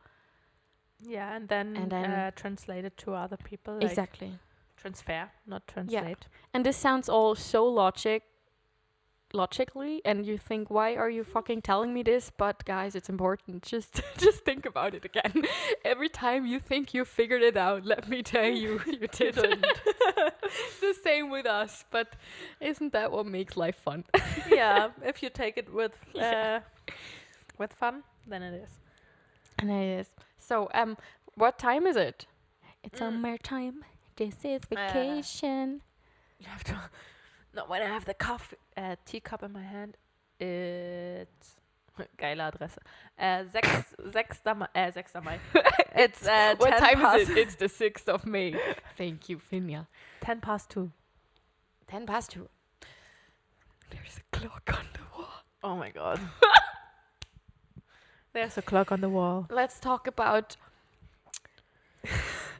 Yeah, and then translate it to other people. Like Exactly. Transfer, not translate. Yeah. And this sounds all so logically, and you think, why are you fucking telling me this? But guys, it's important. Just think about it again. Every time you think you figured it out, let me tell you, you didn't. The same with us, but isn't that what makes life fun? Yeah, if you take it with fun, then it is. And it is. So, what time is it? It's summertime. This is vacation. You have to. No, when I have the teacup in my hand, it's geile Adresse. 6. Mai. It's what 10 time past is it? It's the 6th of May. Thank you, Finja. 2:10. 2:10. There's a clock on the wall. Oh my god. There's a clock on the wall. Let's talk about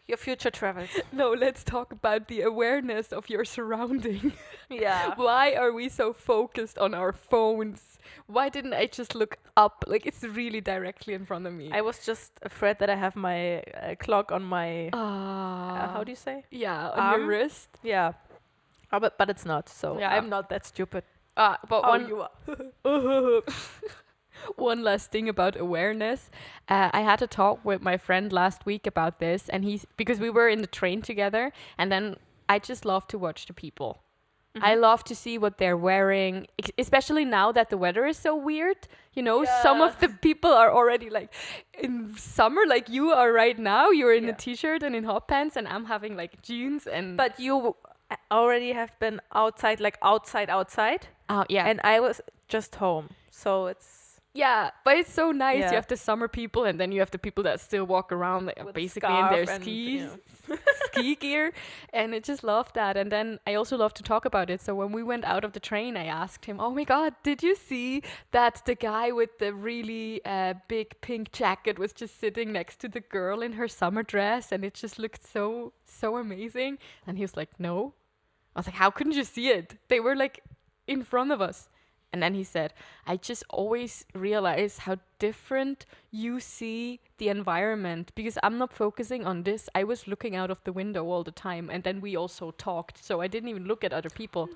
your future travels. No, let's talk about the awareness of your surrounding. Yeah. Why are we so focused on our phones? Why didn't I just look up? Like, it's really directly in front of me. I was just afraid that I have my clock on my how do you say? Yeah, on your wrist. Yeah. But it's not. So Yeah. I'm not that stupid. But You are. One last thing about awareness. I had a talk with my friend last week about this, and because we were in the train together, and then I just love to watch the people. I love to see what they're wearing, especially now that the weather is so weird. You know, some of the people are already like in summer, like you are right now. You're in a t-shirt and in hot pants, and I'm having like jeans and. But you already have been outside, like outside. Oh yeah. And I was just home, so it's. Yeah, but it's so nice. Yeah. You have the summer people, and then you have the people that still walk around like, With basically in their scarf and, ski gear. And I just love that. And then I also love to talk about it. So when we went out of the train, I asked him, oh my God, did you see that the guy with the really big pink jacket was just sitting next to the girl in her summer dress? And it just looked so amazing. And he was like, no. I was like, how couldn't you see it? They were like in front of us. And then he said, I just always realize how different you see the environment because I'm not focusing on this. I was looking out of the window all the time. And then we also talked. So I didn't even look at other people.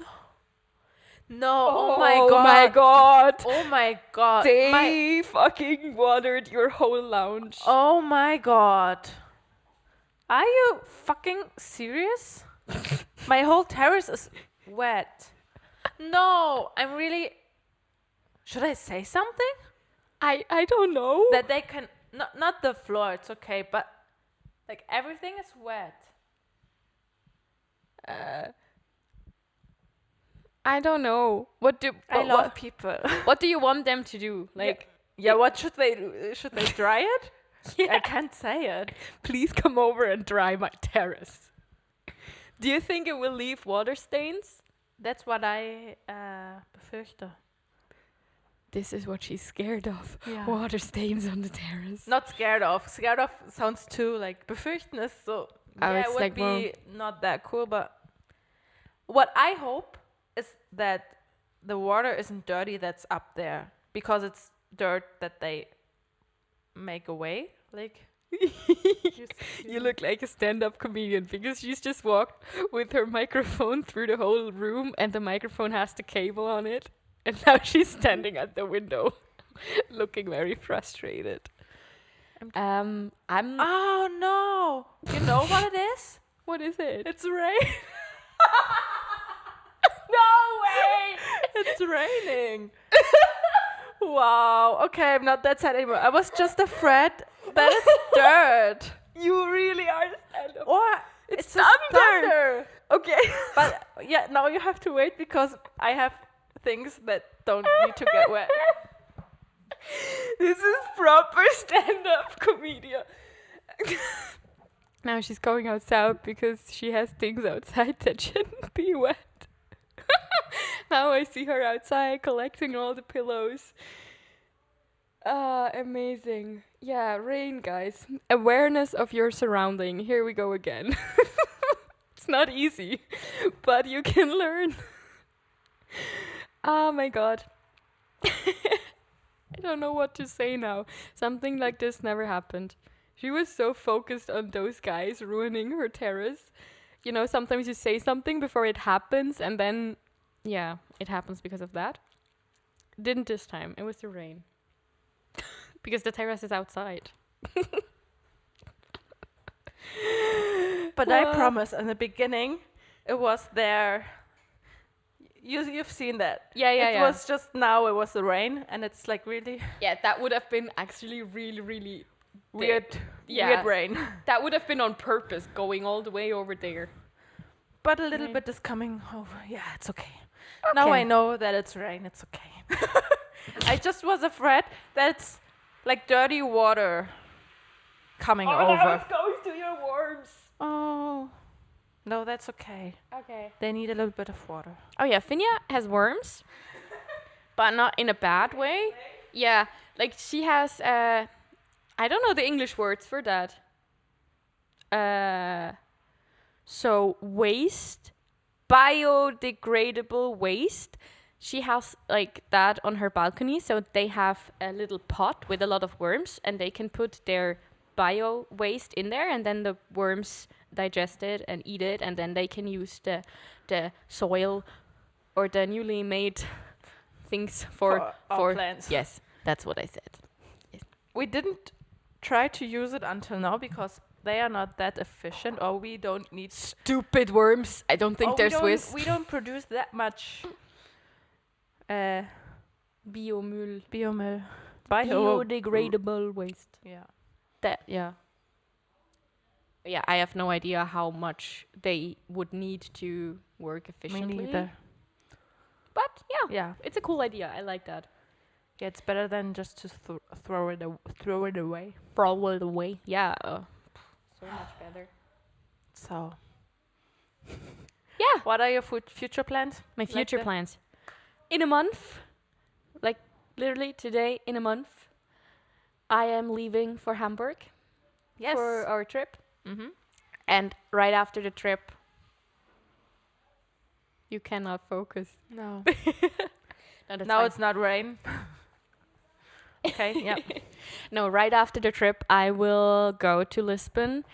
No, Oh my god. god. Oh my god. They fucking watered your whole lounge. Oh my god. Are you fucking serious? My whole terrace is wet. No, I'm really... Should I say something? I don't know. That they can... Not the floor, it's okay, but... Like, everything is wet. I don't know. I love people. What do you want them to do? Like, Yeah, what should they do? Should they dry it? yeah. I can't say it. Please come over and dry my terrace. Do you think it will leave water stains? That's what I befürchte. This is what she's scared of. Yeah. Water stains on the terrace. Not scared of. Scared of sounds too like befürchten is so. Oh, Yeah, it's it would like be not that cool. But what I hope is that the water isn't dirty that's up there because it's dirt that they make away. Like You look like a stand-up comedian because she's just walked with her microphone through the whole room and the microphone has the cable on it. And now she's standing at the window looking very frustrated. I'm Oh no! You know what it is? What is it? It's rain. No way! It's raining. Wow. Okay, I'm not that sad anymore. I was just afraid that it's dirt. You really are the stand-up. Or It's just thunder. Okay. But yeah, now you have to wait because I have things that don't need to get wet. This is proper stand-up comedian. Now she's going outside because she has things outside that shouldn't be wet. Now I see her outside collecting all the pillows. Amazing. Yeah, rain, guys. Awareness of your surrounding. Here we go again. It's not easy, but you can learn. Oh my god. I don't know what to say now. Something like this never happened. She was so focused on those guys ruining her terrace. You know, sometimes you say something before it happens and then, yeah, it happens because of that. Didn't this time. It was the rain. Because the terrace is outside. But I promise, in the beginning, it was there. You've seen that. Yeah. It was just now. It was the rain, and it's like really Yeah, that would have been actually really, really weird. Yeah. Weird rain. That would have been on purpose, going all the way over there. But a little Yeah. bit is coming over. Yeah, it's okay. Now I know that it's rain. It's okay. I just was afraid that it's like dirty water coming over. It's going to your worms. Oh, no, that's okay. Okay. They need a little bit of water. Oh yeah, Finja has worms, but not in a bad way. Yeah, like she has. I don't know the English words for that. So waste, biodegradable waste. She has like that on her balcony, so they have a little pot with a lot of worms, and they can put their bio waste in there, and then the worms digest it and eat it, and then they can use the soil or the newly made things for our plants. Yes, that's what I said. We didn't try to use it until now because they are not that efficient, or we don't need Stupid worms. I don't think they're Swiss. We don't produce that much Biomüll. biomüll. Biodegradable waste. Yeah. Yeah, I have no idea how much they would need to work Me efficiently. neither. But yeah, Yeah. it's a cool idea. I like that. Yeah, it's better than just to throw it away. Throw it away. Yeah. So much better. So. Yeah. What are your future plans? My Like future the- plans. In a month, like literally today, in a month, I am leaving for Hamburg Yes. for our trip. Mm-hmm. And right after the trip, you cannot focus. No. No, that's Now fine. it's not rain. Okay, yeah. No, right after the trip, I will go to Lisbon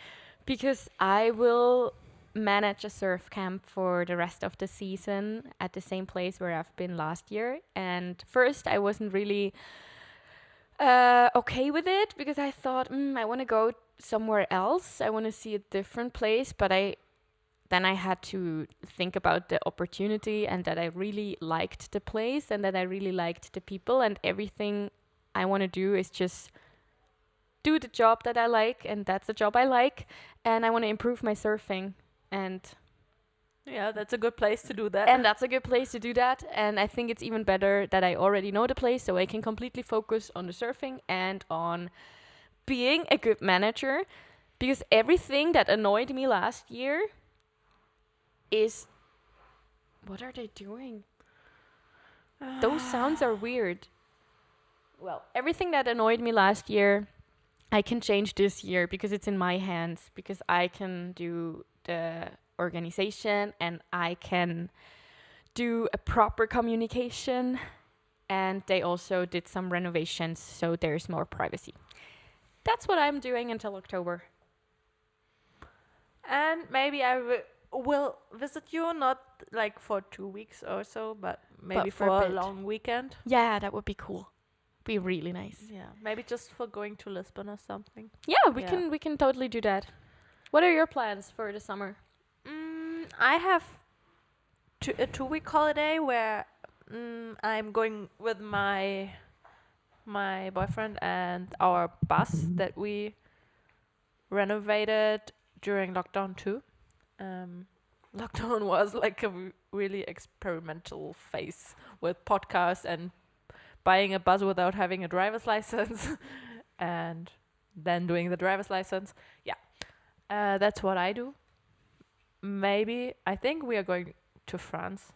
because I will manage a surf camp for the rest of the season at the same place where I've been last year. And first, I wasn't really okay with it because I thought, I want to go somewhere else. I want to see a different place. But then I had to think about the opportunity and that I really liked the place and that I really liked the people, and everything I want to do is just do the job that I like, and that's the job I like, and I want to improve my surfing, and Yeah, that's a good place to do that. and that's a good place to do that. And I think it's even better that I already know the place, so I can completely focus on the surfing and on being a good manager, because everything that annoyed me last year is, what are they doing? Those sounds are weird. Well, everything that annoyed me last year, I can change this year because it's in my hands, because I can do the organization and I can do a proper communication, and they also did some renovations, so there's more privacy. That's what I'm doing until October. And maybe I will visit you, not like for 2 weeks or so, but maybe for for a a bit. long weekend. Yeah, that would be cool. Be really nice. Yeah, maybe just for going to Lisbon or something. Yeah, Yeah. we can totally do that. What are your plans for the summer? I have a 2 week holiday where I'm going with my boyfriend and our bus that we renovated during lockdown too. Lockdown was like a really experimental phase with podcasts and buying a bus without having a driver's license and then doing the driver's license. Yeah, that's what I do. Maybe I think we are going to France,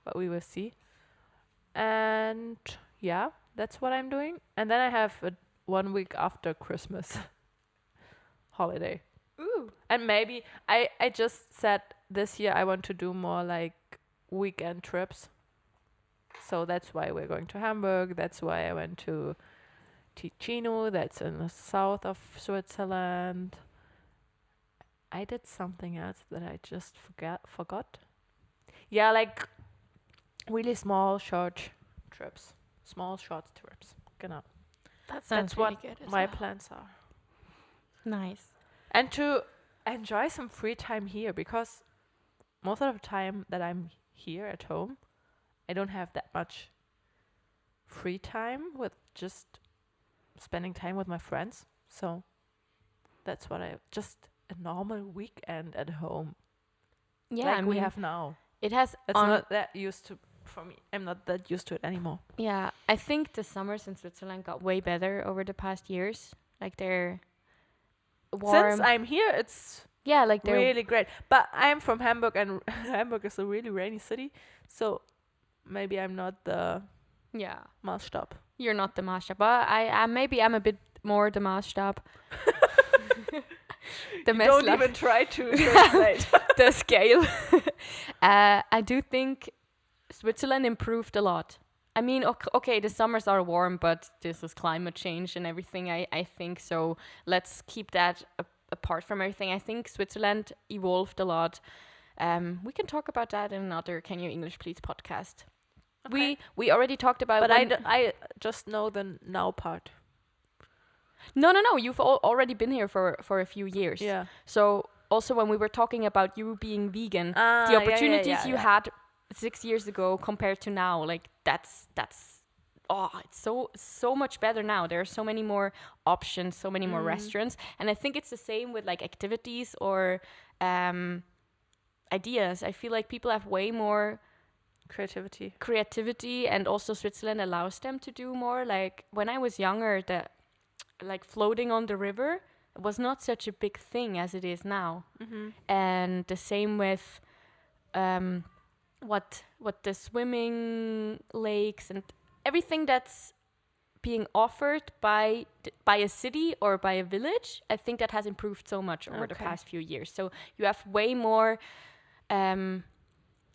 but we will see. And yeah, that's what I'm doing. And then I have a 1 week after Christmas holiday. Ooh. And maybe I just said this year I want to do more like weekend trips. So that's why we're going to Hamburg. That's why I went to Ticino. That's in the south of Switzerland. I did something else that I just forgot. Yeah, like really small, short trips. Small, short trips. Genau. That's what really good as my well. plans are. Nice. And to enjoy some free time here, because most of the time that I'm here at home, I don't have that much free time with just spending time with my friends. So that's what just a normal weekend at home. Yeah, like we have now. it has It's not that used to for me. I'm not that used to it anymore. Yeah, I think the summers in Switzerland got way better over the past years. Like they're warm. Since I'm here, it's yeah, like they're really great. But I'm from Hamburg, and Hamburg is a really rainy city. So maybe I'm not the yeah. Maßstab. You're not the Maßstab, but I maybe I'm a bit more the Maßstab. The You don't Messlack. even try to translate. The scale. I do think Switzerland improved a lot. I mean, okay, the summers are warm, but this is climate change and everything, I think. So let's keep that apart from everything. I think Switzerland evolved a lot. We can talk about that in another Can You English Please podcast. Okay. We already talked about... But I just know the now part. No. You've already been here for a few years. Yeah. So also when we were talking about you being vegan, the opportunities you had 6 years ago compared to now, like that's it's so much better now. There are so many more options, so many more restaurants, and I think it's the same with like activities or ideas. I feel like people have way more creativity, and also Switzerland allows them to do more. Like when I was younger, like floating on the river was not such a big thing as it is now. And the same with what the swimming lakes and everything that's being offered by a city or by a village. I think that has improved so much over the past few years. So you have way more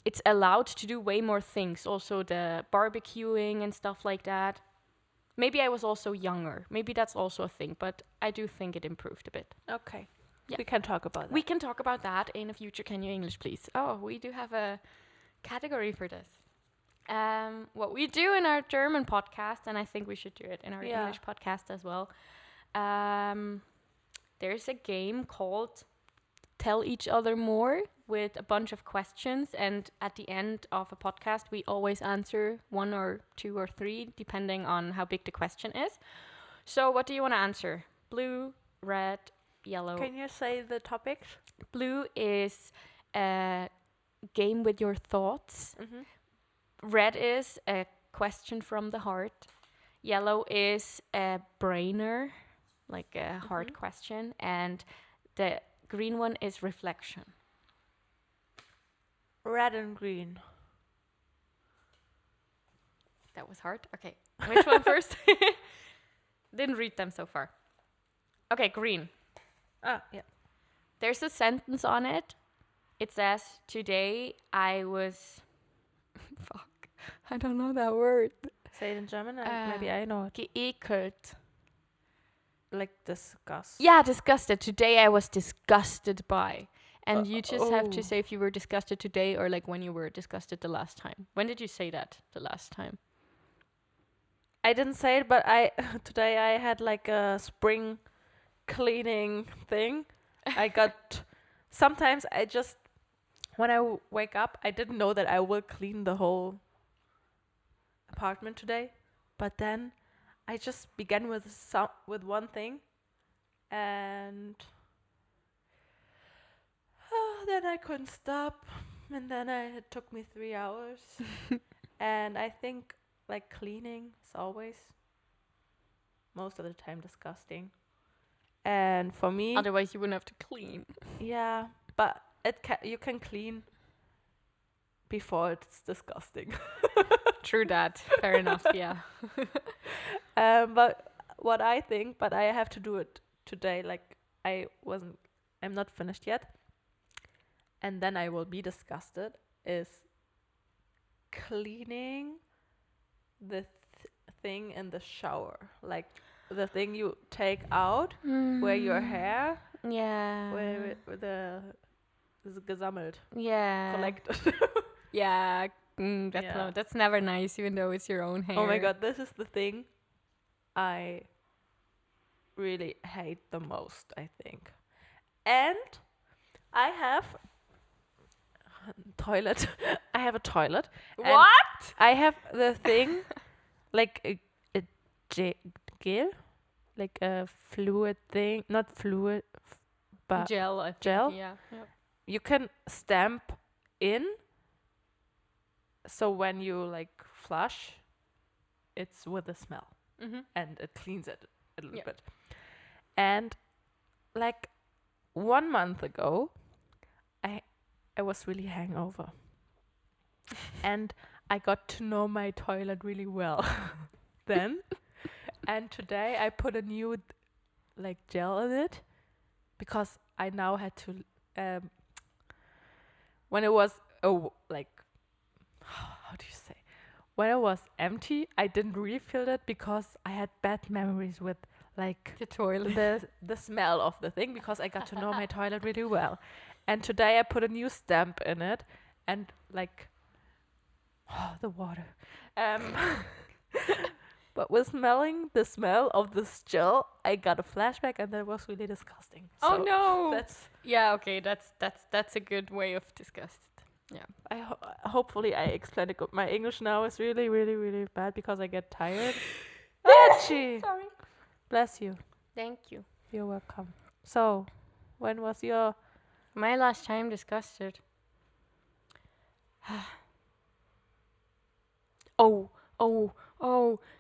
it's allowed to do way more things. Also the barbecuing and stuff like that. Maybe I was also younger. Maybe that's also a thing, but I do think it improved a bit. Okay. Yeah. We can talk about that. We can talk about that in the future. Can you English, please? Oh, we do have a category for this. What we do in our German podcast, and I think we should do it in our English podcast as well. There's a game called Tell Each Other More with a bunch of questions, and at the end of a podcast we always answer 1 or 2 or 3 depending on how big the question is. So what do you want to answer? Blue, red, yellow? Can you say the topics? Blue is a game with your thoughts. Mm-hmm. Red is a question from the heart. Yellow is a brainer, like a hard question, and the green one is reflection. Red and green. That was hard. Okay. Which one first? Didn't read them so far. Okay, green. Yeah. There's a sentence on it. It says, today I was... Fuck. I don't know that word. Say it in German and maybe I know it. Geekelt. Like disgust. Yeah, disgusted. Today I was disgusted by. And you just have to say if you were disgusted today or like when you were disgusted the last time. When did you say that the last time? I didn't say it, but today I had like a spring cleaning thing. I got sometimes I just when I wake up I didn't know that I will clean the whole apartment today, but then I just began with one thing, and then I couldn't stop, and then it took me 3 hours. And I think like cleaning is always most of the time disgusting, and for me Otherwise you wouldn't have to clean. yeah, but you can clean before it's disgusting. True that. Fair enough, yeah. But what I think, but I have to do it today, like I'm not finished yet, and then I will be disgusted, is cleaning the thing in the shower, like the thing you take out where your hair, Yeah. where the is gesammelt, Yeah. collected. Yeah. That's never nice, even though it's your own hair. Oh my god, this is the thing I really hate the most, I think. And I have toilet. I have a toilet. and What? I have the thing like a gel, like a fluid thing, not fluid, but Gel. I think. gel? Yeah. Yep. you can stamp in. So when you like flush, it's with a smell. And it cleans it a little bit. And like 1 month ago, I was really hangover. And I got to know my toilet really well then. And today I put a new like gel in it because I now had to when it was like how do you say, when it was empty, I didn't refill it because I had bad memories with like The toilet. the smell of the thing, because I got to know my toilet really well. And today I put a new stamp in it, and like the water. But with smelling the smell of this gel, I got a flashback, and that was really disgusting. Oh So no. That's Yeah. Okay. That's a good way of disgust. Yeah. hopefully I explained it good. My English now is really, really, really bad because I get tired. Achoo! Sorry. Bless you. Thank you. You're welcome. So, when was your... My last time disgusted. Oh.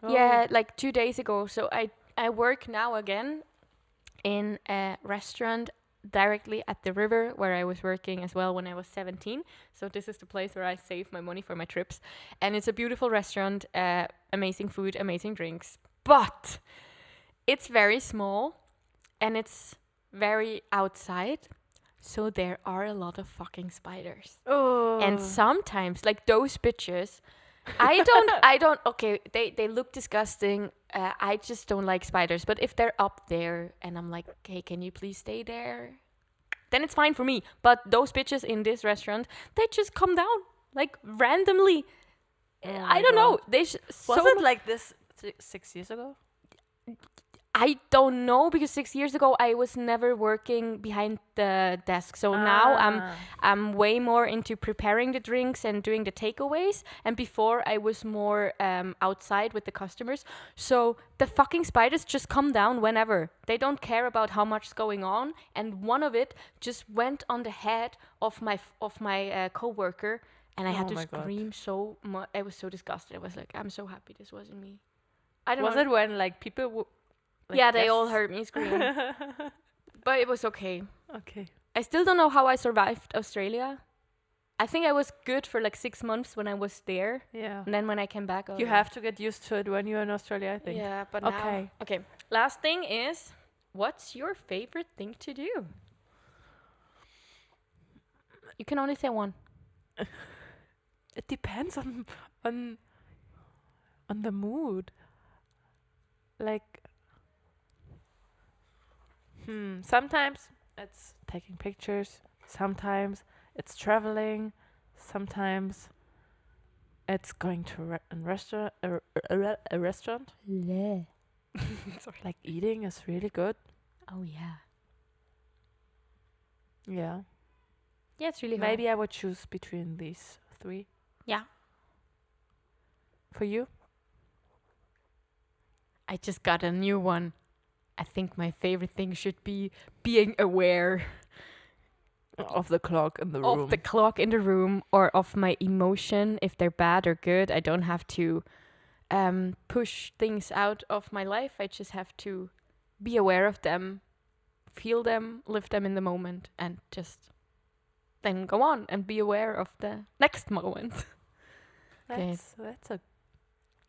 Yeah, like 2 days ago. So I work now again in a restaurant directly at the river where I was working as well when I was 17. So this is the place where I save my money for my trips. And it's a beautiful restaurant, amazing food, amazing drinks. But it's very small and it's very outside. So there are a lot of fucking spiders. Oh. And sometimes, like those bitches, okay, they look disgusting. I just don't like spiders. But if they're up there and I'm like, okay, can you please stay there? Then it's fine for me. But those bitches in this restaurant, they just come down, like randomly. Oh I my don't know. God. They Was it like this 6 years ago? I don't know, because 6 years ago I was never working behind the desk. So now I'm way more into preparing the drinks and doing the takeaways. And before I was more outside with the customers. So the fucking spiders just come down whenever. They don't care about how much is going on. And one of it just went on the head of my coworker, and I had to Oh my God. scream so much. I was so disgusted. I was like, I'm so happy this wasn't me. I don't Was know. it when like people? Yeah, they all heard me scream. But it was okay. Okay. I still don't know how I survived Australia. I think I was good for like 6 months when I was there. Yeah. And then when I came back, You have to get used to it when you're in Australia, I think. Yeah, but Okay. now. Okay. Last thing is, what's your favorite thing to do? You can only say one. It depends on the mood. Like, sometimes it's taking pictures. Sometimes it's traveling. Sometimes it's going to a restaurant. Sorry. Like eating is really good. Oh yeah. Yeah. Yeah, it's really Maybe I would choose between these 3. Yeah. For you? I just got a new one. I think my favorite thing should be being aware Of the clock in the room. of the clock in the room, or of my emotion, if they're bad or good. I don't have to push things out of my life. I just have to be aware of them, feel them, live them in the moment, and just then go on and be aware of the next moment. Okay. That's a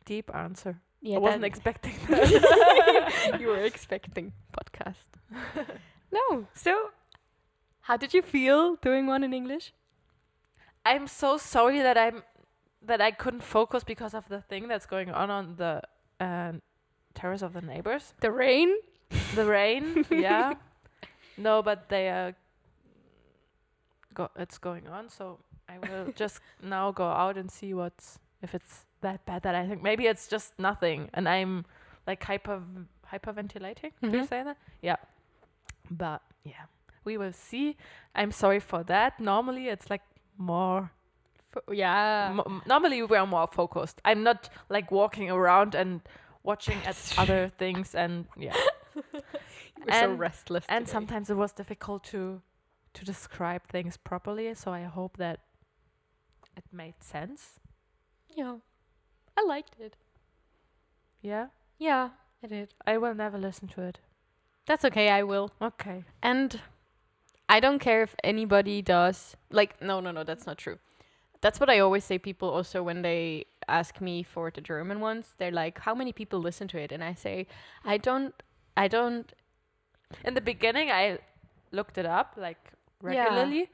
deep answer. Yeah, I wasn't expecting that. you were expecting podcast. No. So, how did you feel doing one in English? I'm so sorry that I couldn't focus because of the thing that's going on the terrace of the neighbors. The rain? The rain, yeah. No, but they are. It's going on, so I will just now go out and see if it's that bad that I think maybe it's just nothing, and I'm like hyperventilating. Do you Mhm. say that? Yeah. But yeah, we will see. I'm sorry for that. Normally it's like more. Yeah. Normally we're more focused. I'm not like walking around and watching at other things, and yeah. We're so restless. And today. sometimes it was difficult to describe things properly, so I hope that it made sense. Yeah. I liked it. Yeah, Yeah, I did. I will never listen to it. That's okay, I will. Okay. And I don't care if anybody does. Like, no, that's not true. That's what I always say. People also, when they ask me for the German ones, they're like, how many people listen to it? And I say, I don't. In the beginning, I looked it up like regularly,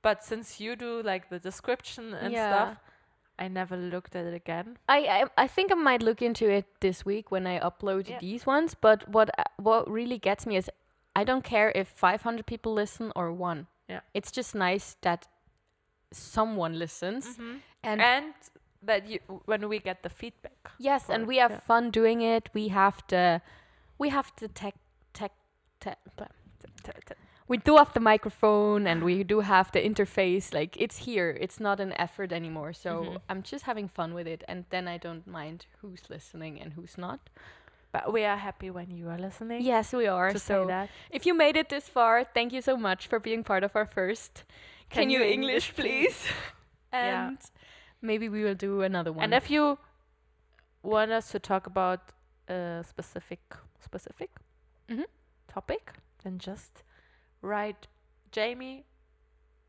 but since you do like the description and stuff, I never looked at it again. I think I might look into it this week when I upload these ones. But what really gets me is, I don't care if 500 people listen or 1. Yeah. It's just nice that someone listens. And that when we get the feedback. Yes, for and it, we have fun doing it. We have the we do have the microphone, and we do have the interface. Like, it's here. It's not an effort anymore. So I'm just having fun with it, and then I don't mind who's listening and who's not. But we are happy when you are listening. Yes, we are. To So say that. if you made it this far, thank you so much for being part of our first Can You English, please? And maybe we will do another one. And if you want us to talk about a specific topic, then just write Jamie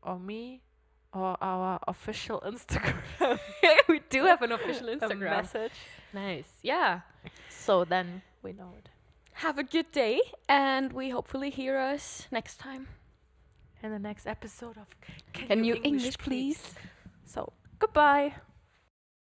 or me or our official Instagram. We do have an official a Instagram. message. Nice. Yeah. So then we know it. Have a good day, and we hopefully hear us next time. in the next episode of Can you English, please? So, goodbye.